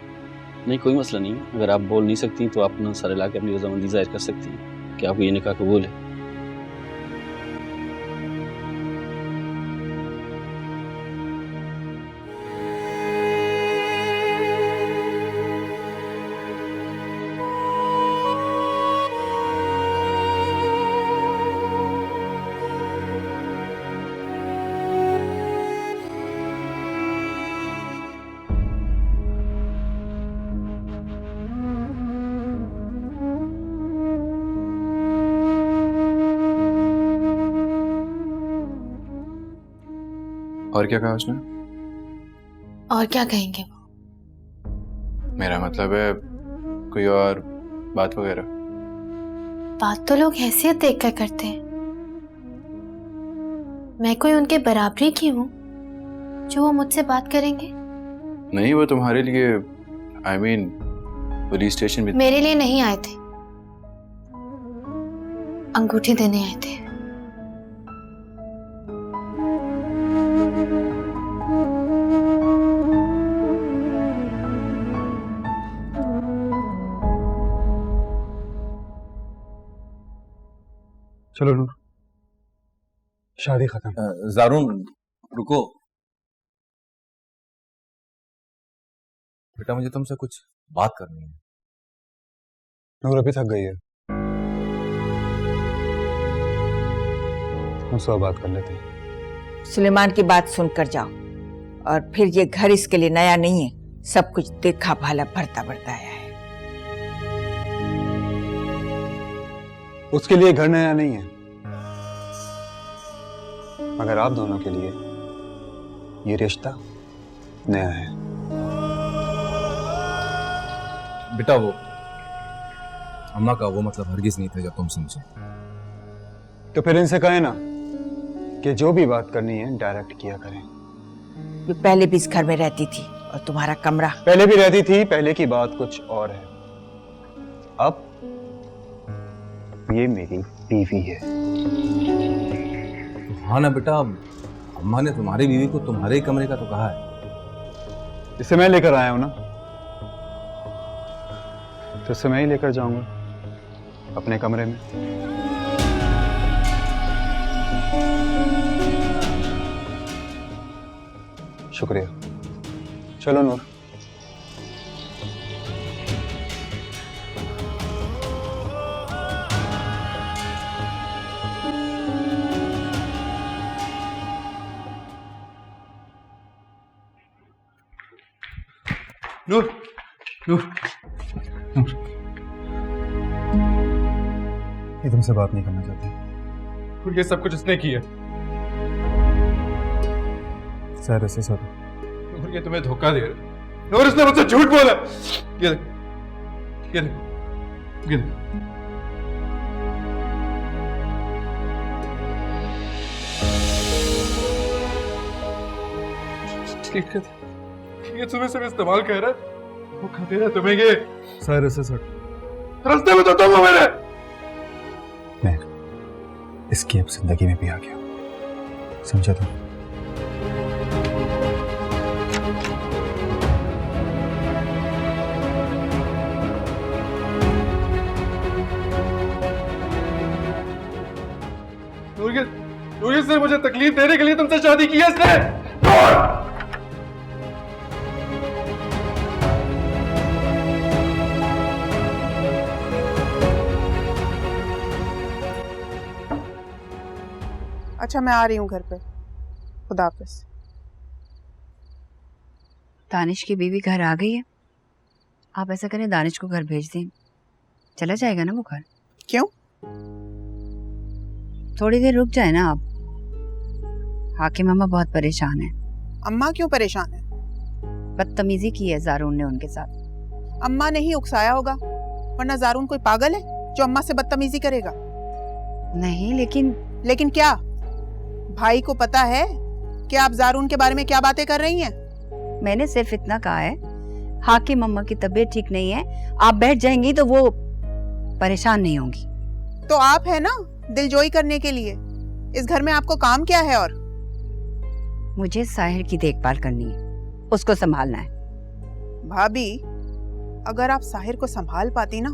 नहीं, कोई मसला नहीं। अगर आप बोल नहीं सकती तो आप अपना सर ला के अपनी रजामंदी जाहिर कर सकती हैं कि आपको ये निकाह कबूल है। और क्या कहा उसने? और क्या कहेंगे वो? मेरा मतलब है कोई और बात वगैरह। बात तो लोग हैसियत देखकर करते हैं। मैं कोई उनके बराबरी की हूँ जो वो मुझसे बात करेंगे? नहीं, वो तुम्हारे लिए I mean, पुलिस स्टेशन भी मेरे लिए नहीं आए थे, अंगूठी देने आए थे। चलो नूर, शादी खत्म। जारून रुको बेटा, मुझे तुमसे कुछ बात करनी है। नूर अभी थक गई है, हम सब बात कर लेते हैं। सुलेमान की बात सुनकर जाओ, और फिर ये घर इसके लिए नया नहीं है, सब कुछ देखा भाला बढ़ता बढ़ता आया है। उसके लिए घर नया नहीं है, मगर आप दोनों के लिए ये रिश्ता नया है। बेटा, वो अम्मा का वो मतलब हरगिज नहीं था जब तुम समझे। तो फिर इनसे कहें ना कि जो भी बात करनी है डायरेक्ट किया करें। ये पहले भी इस घर में रहती थी, और तुम्हारा कमरा पहले भी रहती थी, पहले की बात कुछ और है। अब ये मेरी बीवी है। हाँ ना बेटा, अम्मा ने तुम्हारी बीवी को तुम्हारे ही कमरे का तो कहा है। इसे मैं लेकर आया हूं ना, तो इसे मैं ही लेकर जाऊंगा अपने कमरे में। शुक्रिया। चलो नूर। नूर, नूर, नूर, ये तुमसे बात नहीं करना चाहती। और ये सब कुछ उसने किया। शायद ऐसे सब। नूर, ये तुम्हें धोखा दे रहा है। नूर, उसने मुझसे झूठ बोला। ये देख, ये देख, ये देख। ठीक है, ये तुम्हें सब इस्तेमाल कर रहा है, धोखा दे रहा है तुम्हें ये। शायद ऐसे सब। रास्ते में तो तुम हो मेरे। मैं इसकी अब जिंदगी में भी आ गया, समझा तुम? नूर, इसने मुझे तकलीफ देने के लिए तुमसे शादी की है इसने। अच्छा, मैं आ रही हूँ घर पे। खुदा हाफिज। दानिश की बीवी घर आ गई है। आप ऐसा करें, दानिश को घर भेज दें, चला जाएगा ना वो घर। क्यों? थोड़ी देर रुक जाए ना आप। हाकिम अम्मा बहुत परेशान है। अम्मा क्यों परेशान है? बदतमीजी की है जारून ने उनके साथ। अम्मा ने ही उकसाया होगा, वरना जारून कोई पागल है जो अम्मा से बदतमीजी करेगा? नहीं, लेकिन क्या भाई को पता है कि आप जारून के बारे में क्या बातें कर रही हैं? मैंने सिर्फ इतना कहा है, हाकिम अम्मा की तबीयत ठीक नहीं है, आप बैठ जाएंगी तो वो परेशान नहीं होंगी। तो आप है ना दिलजोई करने के लिए। इस घर में आपको काम क्या है? और मुझे साहिर की देखभाल करनी है, उसको संभालना है। भाभी, अगर आप साहिर को संभाल पाती ना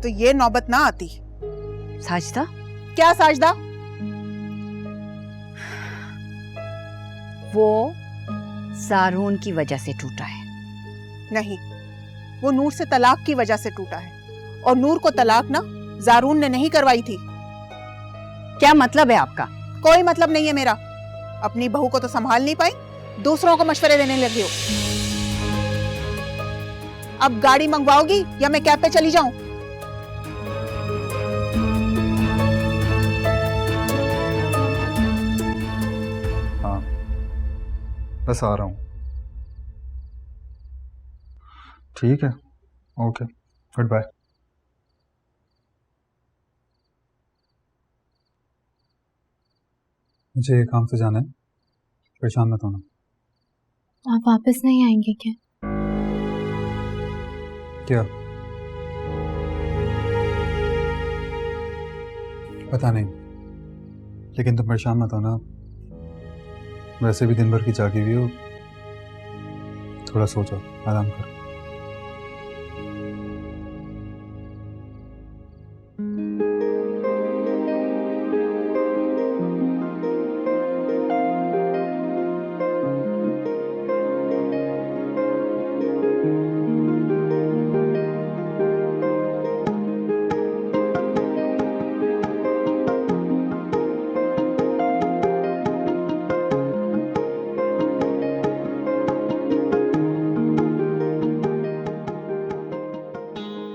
तो ये नौबत ना आती। साजदा? क्या साजदा? वो जारून की वजह से टूटा है। नहीं, वो नूर से तलाक की वजह से टूटा है, और नूर को तलाक ना जारून ने नहीं करवाई थी। क्या मतलब है आपका? कोई मतलब नहीं है मेरा। अपनी बहू को तो संभाल नहीं पाई, दूसरों को मशवरे देने लगी हो। अब गाड़ी मंगवाओगी या मैं कैब पे चली जाऊं? हाँ, बस आ रहा हूँ। ठीक है, ओके, गुड बाय। मुझे काम से जाना है, परेशान मत होना। आप वापस नहीं आएंगे क्या? क्या? पता नहीं, लेकिन तुम परेशान मत होना। वैसे भी दिन भर की जागी हुई हो, थोड़ा सो जाओ, आराम करो।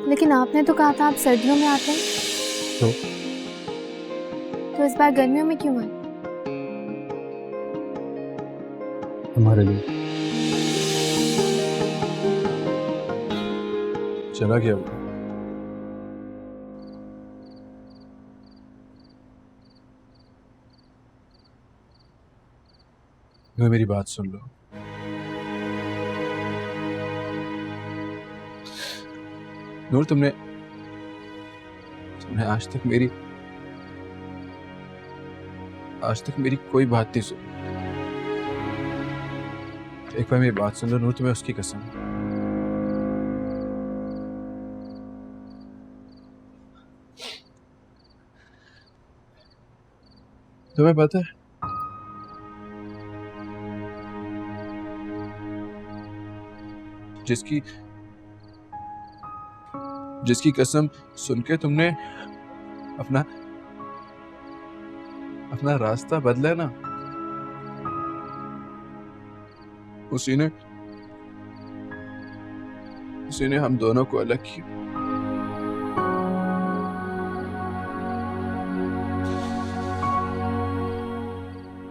लेकिन आपने तो कहा था आप सर्दियों में आते हैं। तो इस बार गर्मियों में क्यों आए? तुम्हारे लिए। चला गया वो। मेरी बात सुन लो। नूर, तुमने आज तक मेरी कोई बात नहीं सुनी। एक बार मेरी बात सुन लो नूर, तुम्हें उसकी कसम। तुम्हें पता है जिसकी कसम सुन के तुमने अपना रास्ता बदला ना, उसी ने हम दोनों को अलग किया।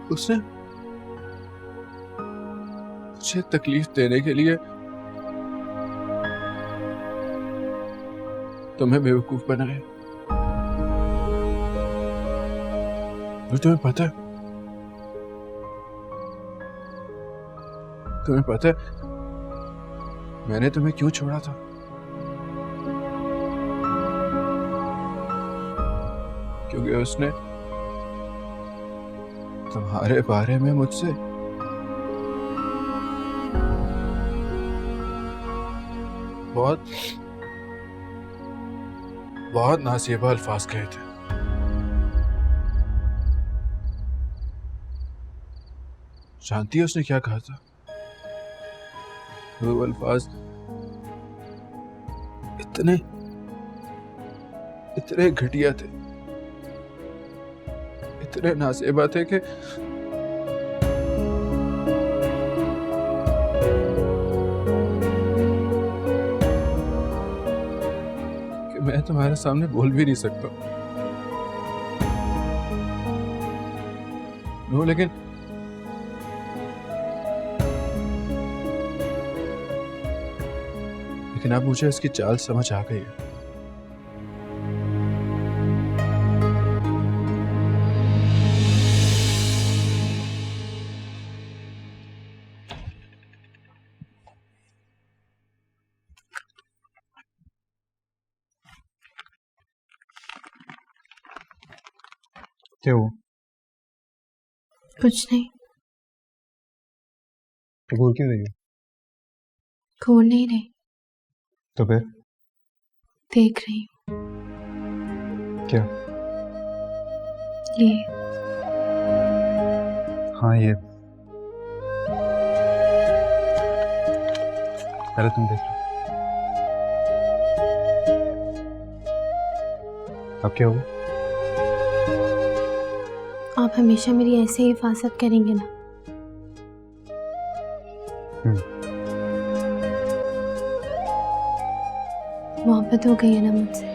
उसने मुझे तकलीफ देने के लिए तुम्हें बेवकूफ बनाया। और तुम्हें पता है मैंने तुम्हें क्यों छोड़ा था? क्योंकि उसने तुम्हारे बारे में मुझसे बहुत नासेबा अल्फाज कहे थे। जानती है उसने क्या कहा था? वो अल्फाज इतने घटिया थे, इतने नासेबा थे कि मैं तुम्हारे सामने बोल भी नहीं सकता। नो, लेकिन अब मुझे इसकी चाल समझ आ गई है। क्या हुआ? कुछ नहीं। तो बोल क्यों रही हो? खोल नहीं रही। तो फिर? देख रही हूँ। क्या? ये। हाँ, ये। पहले तुम देख लो। अब क्या हुआ? आप हमेशा मेरी ऐसे ही हिफाजत करेंगे ना? मोहब्बत हो गई है ना मुझसे?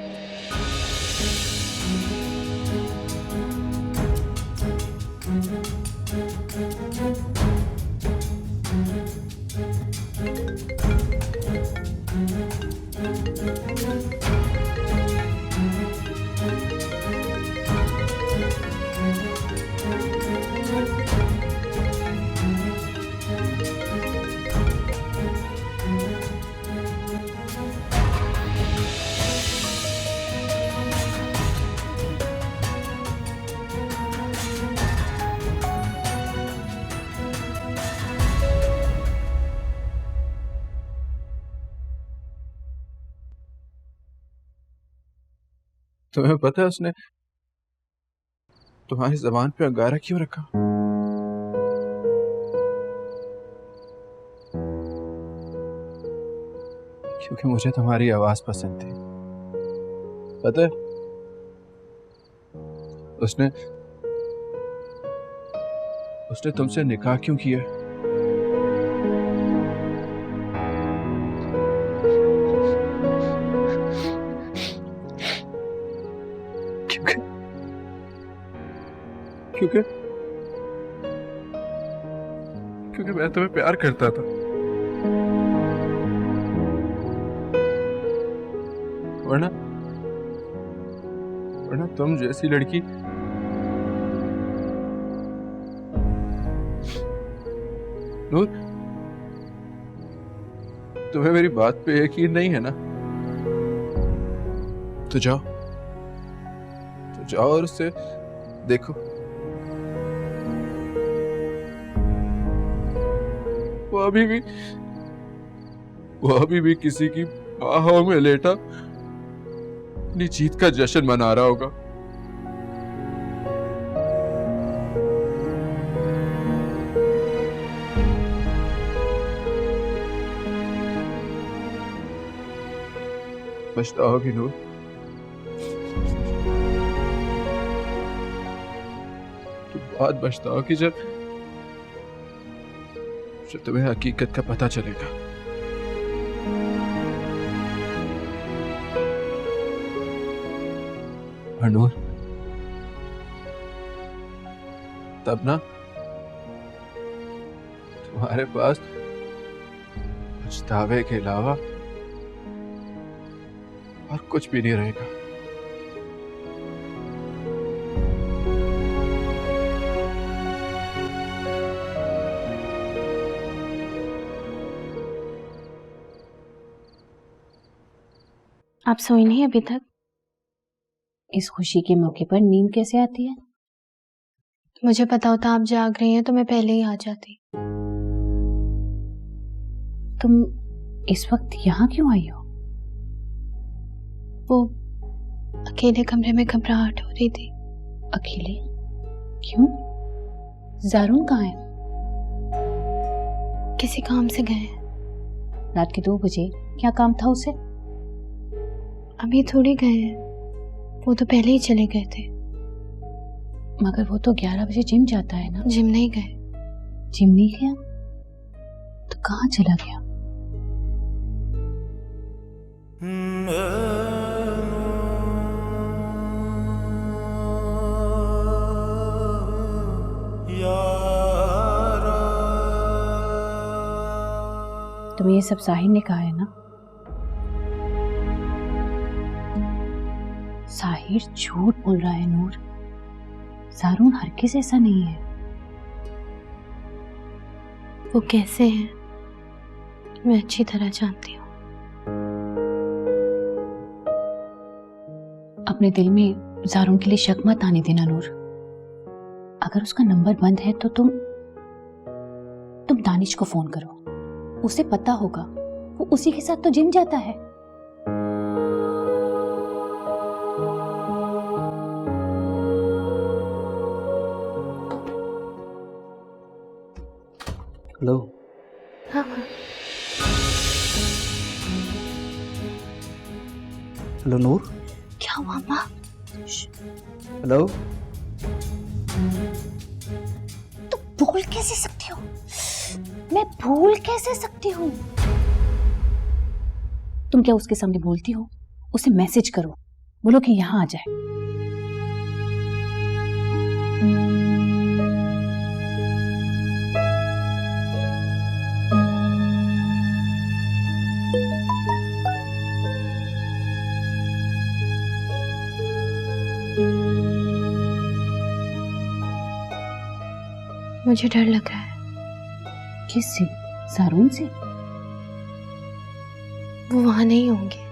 तुम्हें पता है उसने तुम्हारी जबान पे अंगारा क्यों रखा? क्योंकि मुझे तुम्हारी आवाज पसंद थी। पता है उसने तुमसे निकाह क्यों किया? क्योंकि मैं तुम्हें प्यार करता था। वरना तुम जैसी लड़की नूर, तुम्हें मेरी बात पे यकीन नहीं है ना? तो जाओ और उससे देखो, वो अभी भी किसी की बाहों में लेटा अपनी जीत का जश्न मना रहा होगा। पछताओगी नूर, तुम बहुत पछताओगी जब तुम्हें हकीकत का पता चलेगा। और नूर, तब ना तुम्हारे पास पछतावे के अलावा और कुछ भी नहीं रहेगा। आप सोई नहीं अभी तक? इस खुशी के मौके पर नींद कैसे आती है? मुझे पता होता आप जाग रही हैं तो मैं पहले ही आ जाती। तुम इस वक्त यहाँ क्यों आई हो? वो अकेले कमरे में घबराहट हो रही थी। अकेले? क्यों? ज़ारून कहाँ है? किसी काम से गए हैं। रात के 2 बजे क्या काम था उसे? अभी थोड़ी गए हैं, वो तो पहले ही चले गए थे। मगर वो तो 11 बजे जिम जाता है ना? जिम नहीं गए। जिम नहीं गया तो कहाँ चला गया? तुम्हें ये सब साहिर ने कहा है ना? साहिर झूठ बोल रहा है नूर। ज़ारून हरगिज़ ऐसा नहीं है। वो कैसे हैं मैं अच्छी तरह जानती हूँ। अपने दिल में ज़ारून के लिए शक मत आने देना नूर। अगर उसका नंबर बंद है तो तुम दानिश को फोन करो। उसे पता होगा, वो उसी के साथ तो जिम जाता है। हेलो। हाँ। हेलो नूर। क्या हुआ माँ? हेलो। तुम बोल कैसे सकती हो? मैं भूल कैसे सकती हूँ? तुम क्या उसके सामने बोलती हो? उसे मैसेज करो, बोलो कि यहाँ आ जाए। मुझे डर लग रहा है। किससे? ज़ारून से? वो वहां नहीं होंगे।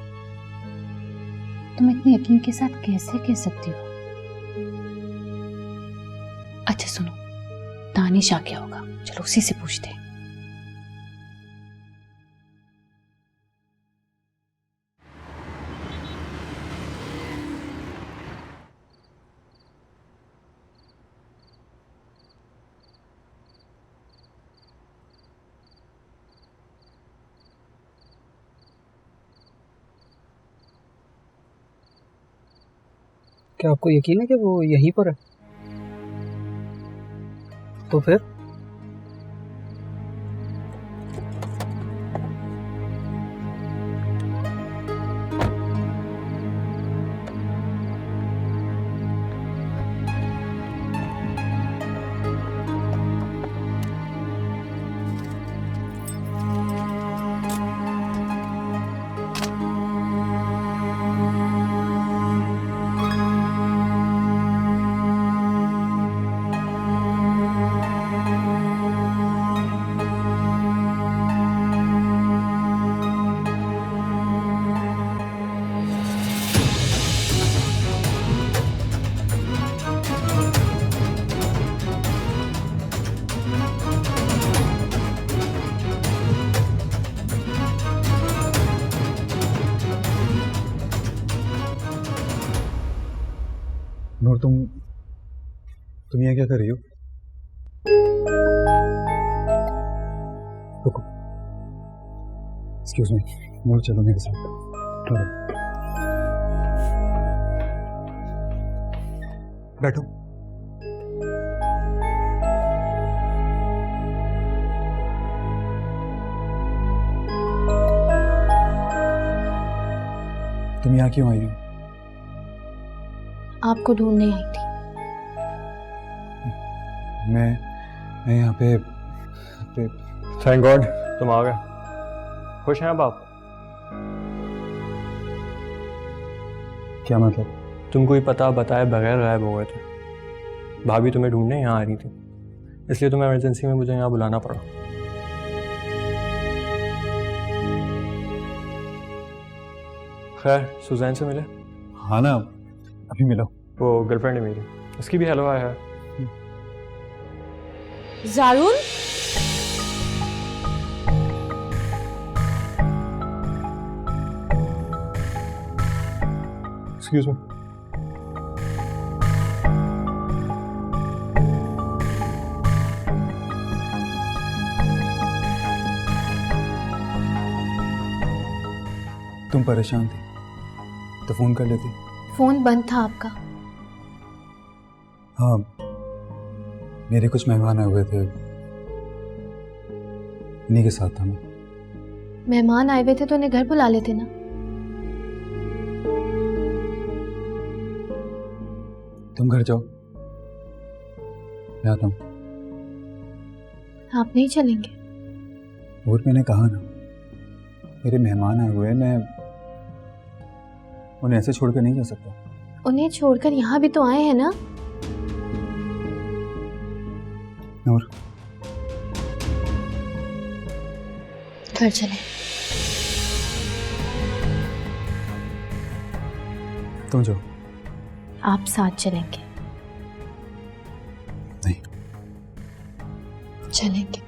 तुम इतने यकीन के साथ कैसे कह सकती हो? अच्छा सुनो, दानिश आ गया होगा, चलो उसी से पूछते हैं। क्या आपको यकीन है कि वो यहीं पर है? तो फिर नूर, तुम यहाँ क्या कर रही हो? रुको, एक्सक्यूज मी। नूर, चलो मेरे साथ। चलो बैठो। तुम यहाँ क्यों आई हो? आपको ढूंढने आई थी। मैं यहाँ पे थैंक गॉड तुम आ गए। खुश हैं अब आप? क्या मतलब? तुम कोई पता बताए बगैर गायब हो गए थे। भाभी तुम्हें ढूंढने यहाँ आ रही थी, इसलिए तुम्हें इमरजेंसी में मुझे यहाँ बुलाना पड़ा। खैर, सुजैन से मिले? हाँ ना, अभी मिलो। वो गर्लफ्रेंड है मेरी, उसकी भी हेलो है। जारून, एक्सक्यूज मी। तुम परेशान थी तो फोन कर लेती। फोन बंद था आपका। हाँ, मेरे कुछ मेहमान आए हुए थे, उन्हीं के साथ था मैं। मेहमान आए हुए थे तो उन्हें घर बुला लेते ना। तुम घर जाओ, मैं आता हूँ। आप नहीं चलेंगे? और मैंने कहा ना, मेरे मेहमान आए हुए हैं, मैं उन्हें ऐसे छोड़कर नहीं जा सकता। उन्हें छोड़कर यहाँ भी तो आए हैं ना। नूर, घर चले। तुम जाओ। आप साथ चलेंगे? नहीं। चलेंगे।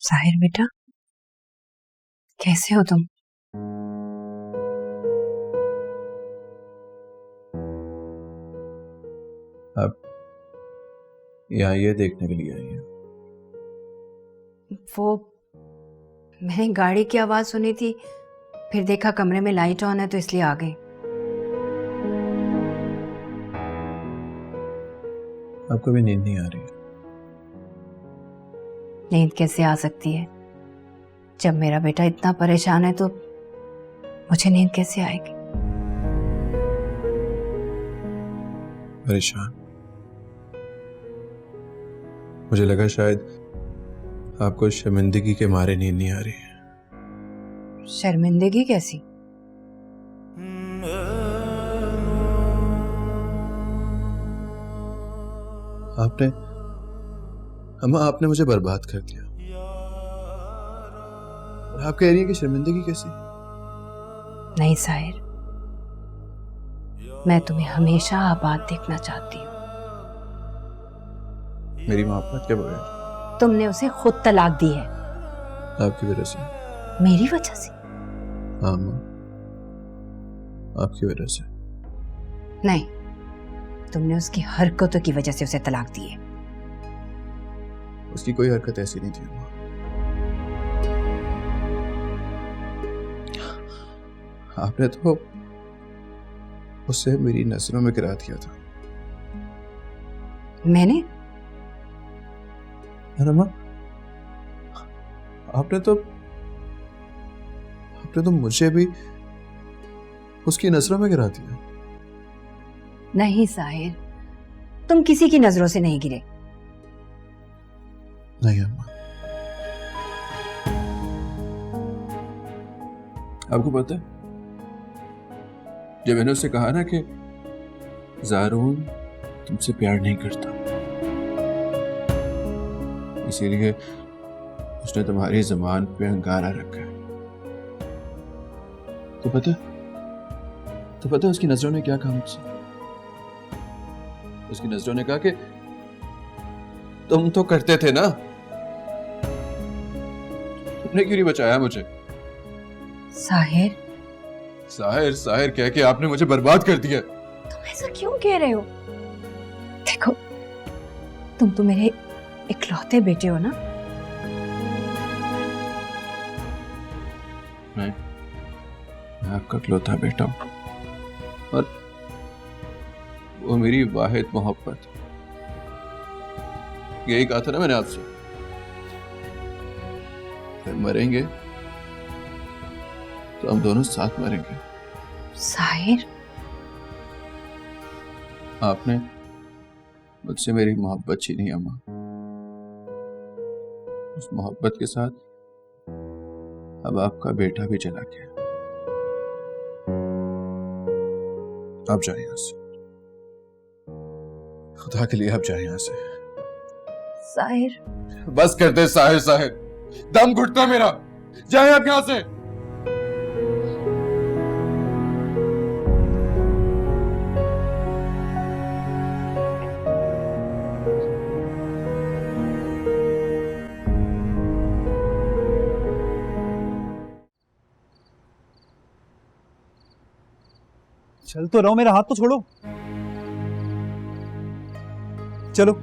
साहिर बेटा, कैसे हो तुम? अब यहाँ ये देखने के लिए आई है? वो मैंने गाड़ी की आवाज सुनी थी, फिर देखा कमरे में लाइट ऑन है तो इसलिए आ गई। आपको भी नींद नहीं आ रही? नींद कैसे आ सकती है? जब मेरा बेटा इतना परेशान है तो मुझे नींद कैसे आएगी? परेशान? मुझे लगा शायद आपको शर्मिंदगी के मारे नींद नहीं आ रही है। शर्मिंदगी कैसी? आपने मुझे बर्बाद कर दिया और आप कह रही हैं कि शर्मिंदगी कैसी? नहीं साहिर, मैं तुम्हें हमेशा आबाद देखना चाहती हूँ। मेरी मोहब्बत के बगैर? तुमने उसे खुद तलाक दी है। आपकी वजह से। मेरी वजह से? हाँ माँ, आपकी वजह से। नहीं, तुमने उसकी हरकतों की वजह से उसे तलाक दी है। उसकी कोई हरकत ऐसी नहीं थी माँ। आपने तो उसे मेरी नजरों में गिरा दिया था। मैंने? है ना माँ? आपने तो मुझे भी उसकी नजरों में गिरा दिया। नहीं साहिर, तुम किसी की नजरों से नहीं गिरे। नहीं अम्मा, आपको पता है जब मैंने उससे कहा ना कि ज़ारून तुमसे प्यार नहीं करता, इसीलिए उसने तुम्हारी ज़बान पे अंगारा रखा है, तो पता है उसकी नजरों ने क्या कहा मुझसे? उसकी नजरों ने कहा कि तुम तो करते थे ना, तुमने क्यों नहीं बचाया मुझे? साहिर, साहिर साहिर कह के आपने मुझे बर्बाद कर दिया। तुम ऐसा क्यों कह रहे हो? देखो, तुम तो मेरे इकलौते बेटे हो ना। मैं आपका इकलौता बेटा हूं और वो मेरी वाहिद मोहब्बत। यही कहा था ना मैंने आपसे, अगर मरेंगे तो हम दोनों साथ मरेंगे। साहिर, आपने मुझसे मेरी मोहब्बत छीनी अम्मा। उस मोहब्बत के साथ अब आपका बेटा भी चला गया। आप जाए यहां से, खुदा के लिए आप जाए यहां से। साहिर, बस कर दे साहिर, साहिर दम घुटता मेरा, जाए आप यहां से। चल तो रहो, मेरा हाथ तो छोड़ो। चलो।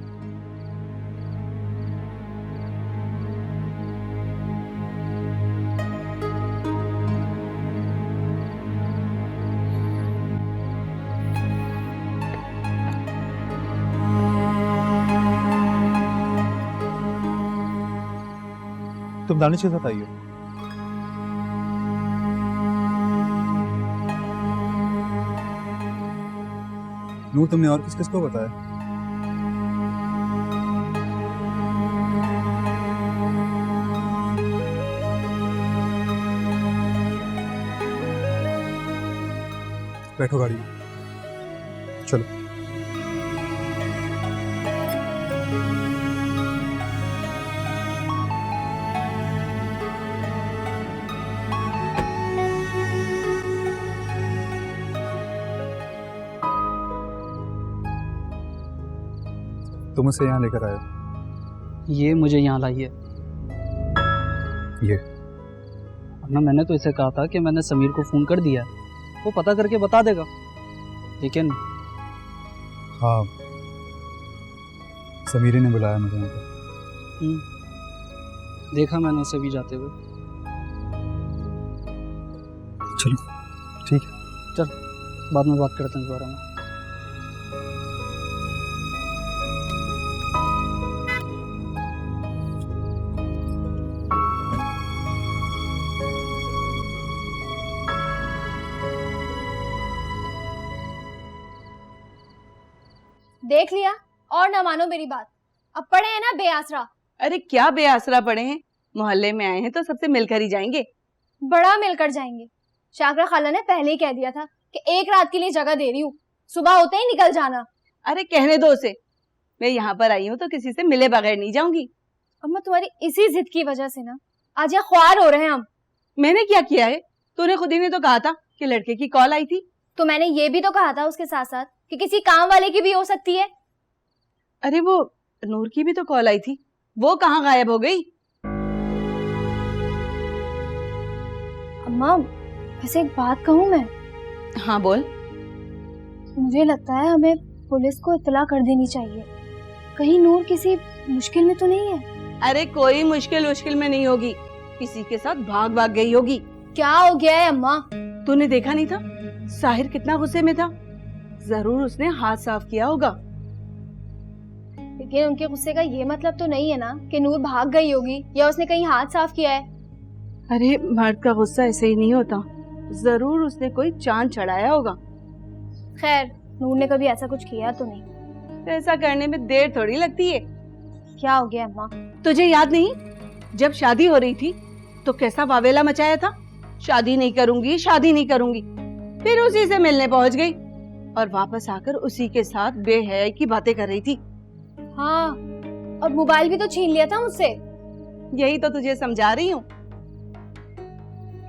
तुम दानिश के साथ आई हो? नूर, तुमने और किस किस को बताया? बैठो गाड़ी में, चलो। तुम उसे यहाँ लेकर आए? ये मुझे यहाँ लाई है। ये ना, मैंने तो इसे कहा था कि मैंने समीर को फ़ोन कर दिया है, वो पता करके बता देगा, लेकिन हाँ, समीर ने बुलाया मुझे यहाँ पर। देखा मैंने उसे भी जाते हुए। चलो ठीक है, चल बाद में बात करते हैं इस बारे में। देख लिया, और ना मानो मेरी बात, अब पड़े हैं ना बेआसरा। अरे क्या बेआसरा पड़े हैं, मोहल्ले में आए हैं तो सबसे मिलकर ही जाएंगे। बड़ा मिलकर जाएंगे। शाकरा खाला ने पहले ही कह दिया था कि एक रात के लिए जगह दे रही हूँ, सुबह होते ही निकल जाना। अरे कहने दो उसे, मैं यहाँ पर आई हूँ तो किसी से मिले बगैर नहीं जाऊंगी। अम्मा, तुम्हारी इसी जिद की वजह से ना आज यहाँ ख्वार हो रहे हैं हम। मैंने क्या किया है? तूने खुद ही ने तो कहा था कि लड़के की कॉल आई थी। तो मैंने ये भी तो कहा था उसके साथ साथ कि किसी काम वाले की भी हो सकती है। अरे वो नूर की भी तो कॉल आई थी, वो कहाँ गायब हो गई? अम्मा वैसे एक बात कहूँ मैं? हाँ बोल। मुझे लगता है हमें पुलिस को इत्तला कर देनी चाहिए। कहीं नूर किसी मुश्किल में तो नहीं है? अरे कोई मुश्किल में नहीं होगी, किसी के साथ भाग गई होगी। क्या हो गया है अम्मा? तूने देखा नहीं था साहिर कितना गुस्से में था? जरूर उसने हाथ साफ किया होगा। लेकिन उनके गुस्से का ये मतलब तो नहीं है ना कि नूर भाग गई होगी या उसने कहीं हाथ साफ किया है। अरे मर्द का गुस्सा ऐसे ही नहीं होता, जरूर उसने कोई चांद चढ़ाया होगा। खैर नूर ने कभी ऐसा कुछ किया तो नहीं। तो ऐसा करने में देर थोड़ी लगती है। क्या हो गया अम्मा? तुझे याद नहीं जब शादी हो रही थी तो कैसा वावेला मचाया था? शादी नहीं करूंगी। फिर उसी से मिलने पहुंच गई और वापस आकर उसी के साथ बेहयाई की बातें कर रही थी। हाँ, और मोबाइल भी तो छीन लिया था मुझसे। यही तो तुझे समझा रही हूँ।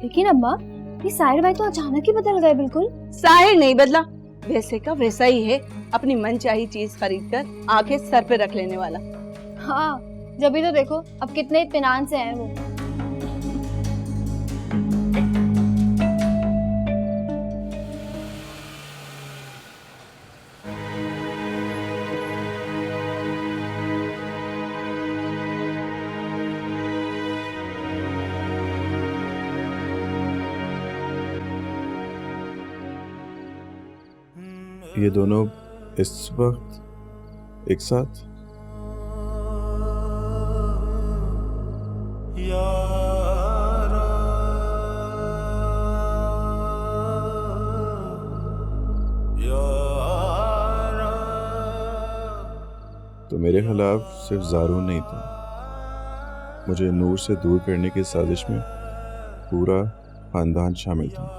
लेकिन अम्मा ये साहिर भाई तो अचानक ही बदल गए। बिल्कुल साहिर नहीं बदला, वैसे का वैसा ही है, अपनी मनचाही चीज खरीद कर आंखें सर पे रख लेने वाला। हाँ, जब भी तो देखो अब कितने इत्मीनान से हैं वो। ये दोनों इस वक्त एक साथ? तो मेरे खिलाफ सिर्फ ज़ारून नहीं था, मुझे नूर से दूर करने की साजिश में पूरा खानदान शामिल था।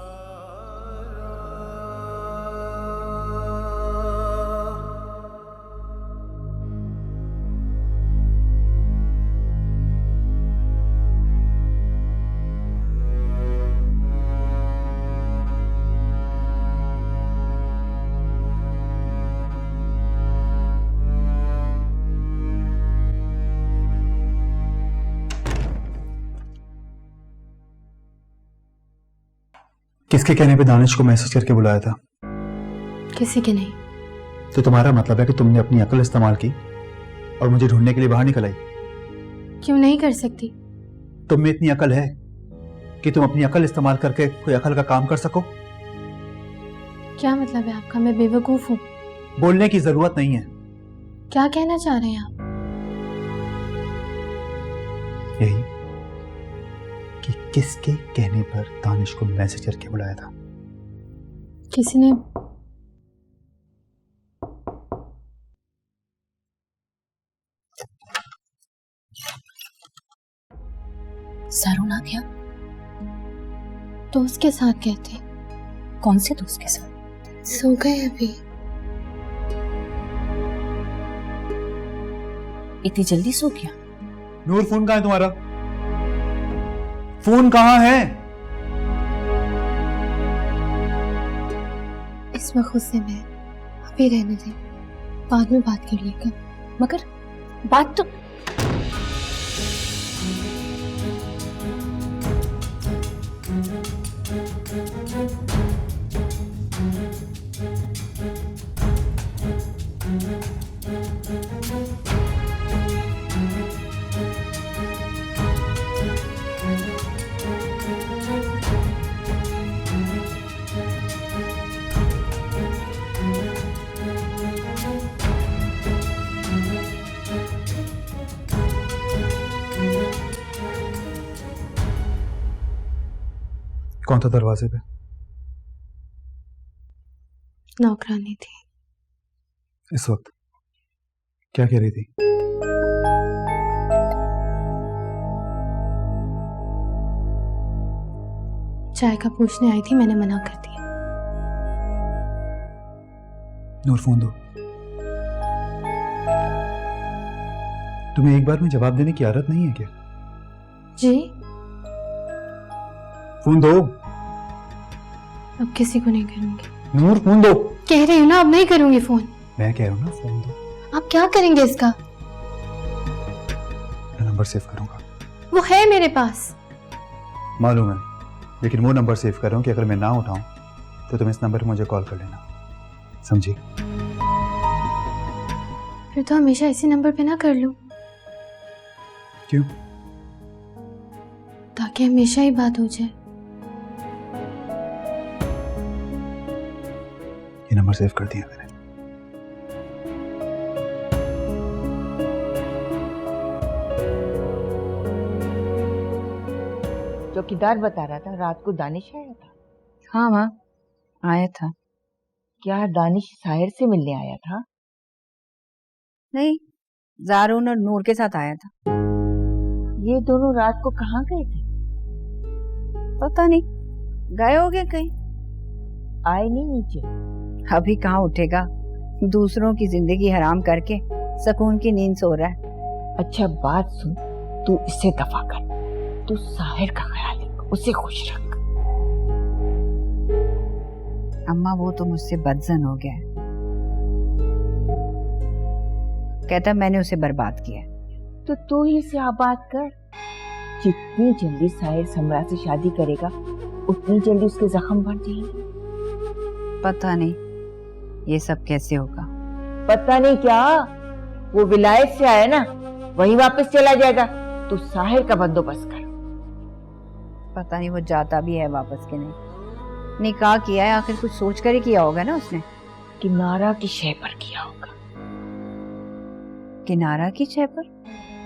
किसके कहने पे दानिश को मैसेज करके बुलाया था? किसी के नहीं। तो तुम्हारा मतलब है कि तुमने अपनी अकल इस्तेमाल की और मुझे ढूंढने के लिए बाहर निकल आई? क्यों नहीं कर सकती? तुम में इतनी अकल है कि तुम अपनी अकल इस्तेमाल करके कोई अकल का काम कर सको? क्या मतलब है आपका? मैं बेवकूफ हूँ? बोलने की जरूरत नहीं है। क्या कहना चाह रहे हैं आप? यही कि किसके कहने पर दानिश को मैसेज करके बुलाया था? किसी ने। ज़ारून आ गया? दोस्त के साथ गए थे। कौन से दोस्त के साथ? सो गए अभी। इतनी जल्दी सो गया? नूर, फोन कहाँ है तुम्हारा? फोन कहाँ है? इस वक्त गुस्से में अभी रहने दे, बाद में बात कर लेगा। मगर बात तो कौन था दरवाजे पे? नौकरानी थी। इस वक्त क्या कह रही थी? चाय का पूछने आई थी, मैंने मना कर दिया। नूर, फोन दो। तुम्हें एक बार में जवाब देने की आदत नहीं है क्या? जी? फोन दो। अब किसी को नहीं करूंगी। नूर, फोन दो। कह रही हूँ ना, अब नहीं करूंगी फोन। मैं कह रहा हूँ ना, फोन दो। आप क्या करेंगे इसका? मैं नंबर सेव करूंगा। वो है मेरे पास। मालूम है, लेकिन वो नंबर सेव कर रहा हूँ कि अगर मैं ना उठाऊं तो तुम इस नंबर पर मुझे कॉल कर लेना, समझी? फिर तो हमेशा इसी नंबर पे ना कर लूं। क्यों? ताकि हमेशा ही बात हो जाए। ये नंबर सेव कर दिया मैंने। चौकीदार बता रहा था रात को दानिश आया था। हाँ माँ, आया था। क्या दानिश साहिर से मिलने आया था? नहीं, जारून और नूर के साथ आया था। ये दोनों रात को कहाँ गए थे? पता नहीं, गए होंगे कहीं। आए नहीं नीचे? अभी कहाँ उठेगा, दूसरों की जिंदगी हराम करके सुकून की नींद सो रहा है। अच्छा बात सुन, तू इससे दफा कर, तू साहिर का ख्याल रख, उसे खुश रख। अम्मा वो तो मुझसे बदजन हो गया है, कहता मैंने उसे बर्बाद किया। तो तू ही इसे आबाद कर। जितनी जल्दी साहिर समरा से शादी करेगा उतनी जल्दी उसके जख्म भर जाएंगे। पता नहीं ये सब कैसे होगा। पता नहीं क्या, वो विलायत से आया ना, वही वापस चला जाएगा। तू साहिर का बंदोबस्त कर। पता नहीं वो जाता भी है वापस के नहीं। निकाह किया है, आखिर कुछ सोच कर ही किया होगा ना उसने। किनारा की शय पर किया होगा। किनारा की शय पर?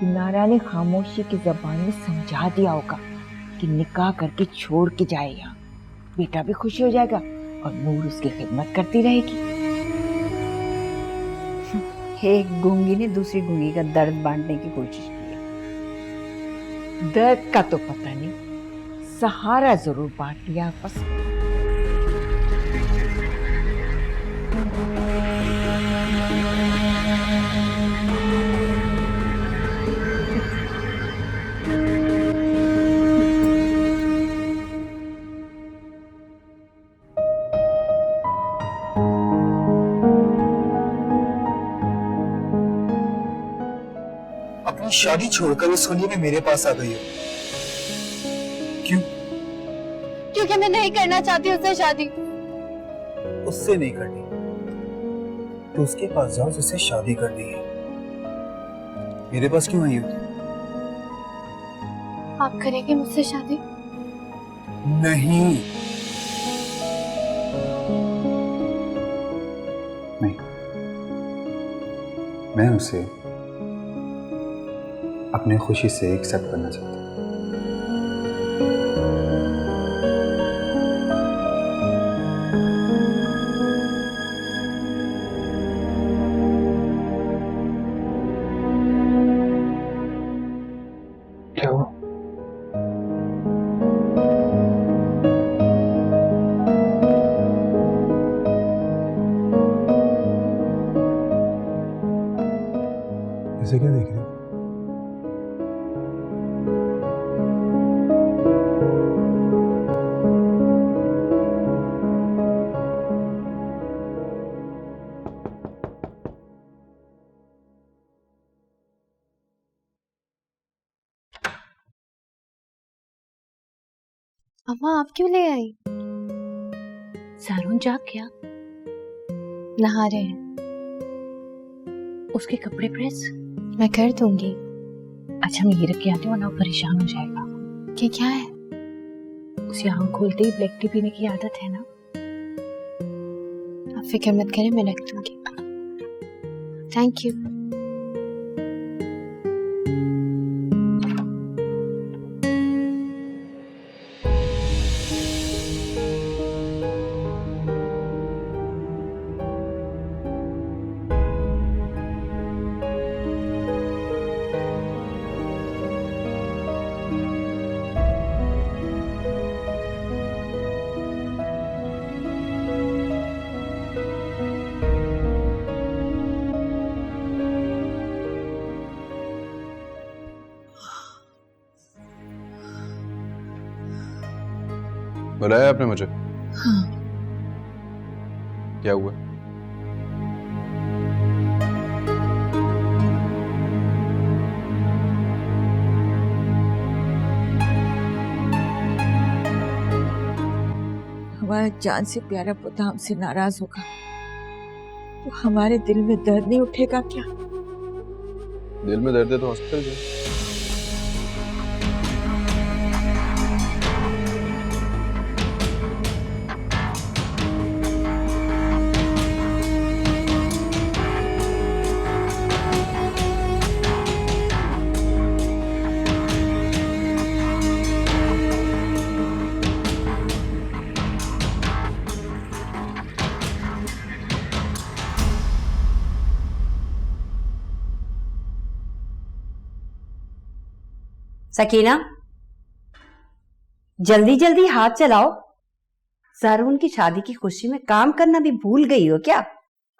किनारा ने खामोशी की जबान में समझा दिया होगा कि निकाह करके छोड़ के जाए यहाँ। बेटा भी खुश हो जाएगा और नूर उसकी खिदमत करती रहेगी। एक गूंगी ने दूसरी गूंगी का दर्द बांटने की कोशिश की है। दर्द का तो पता नहीं, सहारा जरूर बांट लिया आपस में। अपनी शादी छोड़कर इस होली में मेरे पास आ गई हो, क्यों? क्योंकि मैं नहीं करना चाहती उससे शादी। उससे नहीं करनी तो उसके पास जाओ जिससे शादी करनी है। मेरे पास क्यों आई हो? आप करेंगे मुझसे शादी? नहीं, नहीं, मैं उसे अपने खुशी से एक्सेप्ट करना चाहता हूँ। क्या हुआ? ऐसे क्या देख रहे हो? अम्मा आप क्यों ले आई? सारून जाग गया? नहा रहे हैं। उसके कपड़े प्रेस? मैं कर दूंगी। अच्छा मैं ये रख के आती हूँ वरना वो परेशान हो जाएगा। कि क्या है? उसे आँख खोलते ही ब्लैक टी पीने की आदत है ना। आप फिक्र मत करें, मैं रख दूंगी। Thank you. बुलाया आपने मुझे? हाँ। क्या हुआ? हमारा जान से प्यारा पोता हमसे नाराज होगा तो हमारे दिल में दर्द नहीं उठेगा क्या? दिल में दर्द है तो हॉस्पिटल जाओ। सकीना, जल्दी जल्दी हाथ चलाओ। ज़ारून की शादी की खुशी में काम करना भी भूल गई हो क्या?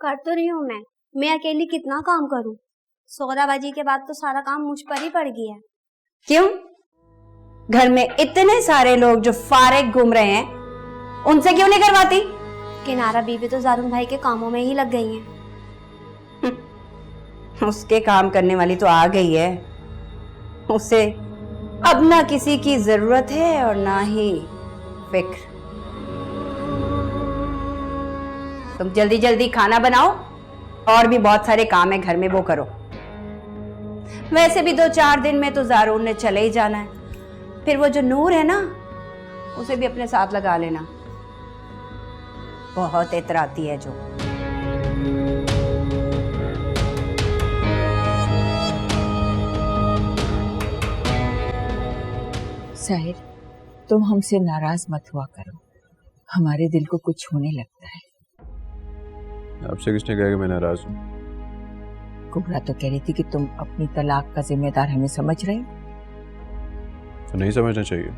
कर तो रही हूँ मैं अकेली कितना काम करूँ? सौदाबाजी के बाद तो सारा काम मुझ पर ही पड़ गया है। क्यों? घर में इतने सारे लोग जो फारिग घूम रहे हैं, उनसे क्यों नहीं करवाती? किनारा बीवी तो ज़ारून भाई के कामों में ही लग गई हैं। उसके काम करने वाली तो आ गई है। उसे अब ना किसी की जरूरत है और ना ही फिक्र। तुम जल्दी जल्दी खाना बनाओ, और भी बहुत सारे काम है घर में, वो करो। वैसे भी 2-4 दिन में तो ज़ारून ने चले ही जाना है। फिर वो जो नूर है ना, उसे भी अपने साथ लगा लेना। बहुत इतराती है जो। साहिर, तुम हमसे नाराज मत हुआ करो, हमारे दिल को कुछ होने लगता है। आपसे किसने कहा कि मैं नाराज हूँ? कुबरा तो कह रही थी कि तुम अपनी तलाक का जिम्मेदार हमें समझ रहे हो। तो नहीं समझना चाहिए।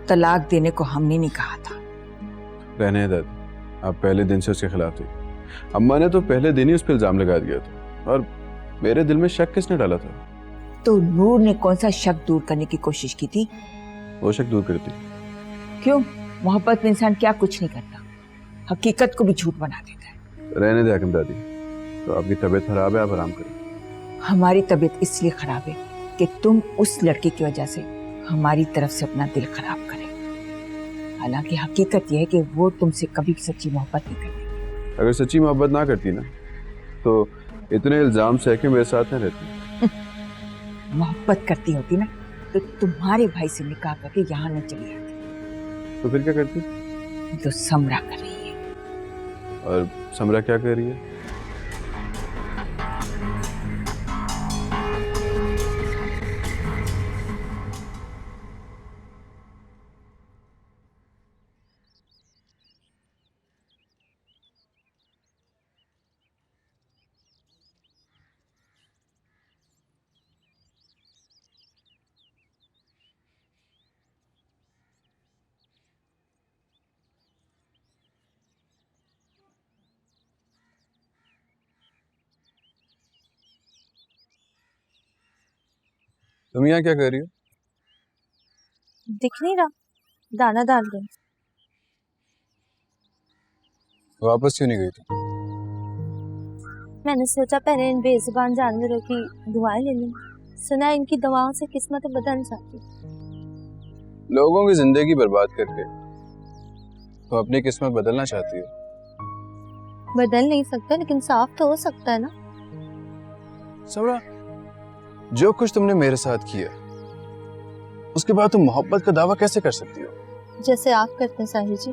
तलाक देने को हमने नहीं कहा था। रहने दादी, आप पहले दिन से उसके खिलाफ थे। अम्मा ने तो पहले दिन ही उस पर इल्जाम लगा दिया था, और मेरे दिल में शक किसने डाला था? तो नूर ने कौन सा शक दूर करने की कोशिश की थी? वो शक दूर करती। क्यों? मोहब्बत में इंसान क्या कुछ नहीं करता, हकीकत को भी झूठ बना देता है। रहने दे हाकिम दादी, तो आपकी तबीयत खराब है, आप आराम करें। हमारी तबीयत इसलिए खराब है कि तुम उस लड़के की वजह से हमारी तरफ से अपना दिल खराब करे। हालांकि हकीकत यह है कि वो तुमसे कभी सच्ची मोहब्बत नहीं करती। अगर सच्ची मोहब्बत ना करती ना, तो इतने इल्जाम सह के मेरे साथ न रहती। मोहब्बत करती होती ना, तो तुम्हारे भाई से निकाह करके यहाँ न चली आती। तो फिर क्या करती? जो समरा कर रही है। और समरा क्या कर रही है? तुम यहाँ क्या कर रही हो? दिख नहीं रहा, दाना डाल दे। वापस क्यों नहीं गई थी? मैंने सोचा पहले इन बेजुबान जानवरों की दुआएं ले लूं। सुना इनकी दवाओं से किस्मत बदल जाती। लोगों की जिंदगी बर्बाद करके तो अपनी किस्मत बदलना चाहती हो? बदल नहीं सकता, लेकिन साफ तो हो सकता है ना। समरा, जो कुछ तुमने मेरे साथ किया, उसके बाद तुम मोहब्बत का दावा कैसे कर सकती हो? जैसे आप करते हैं साहिर जी।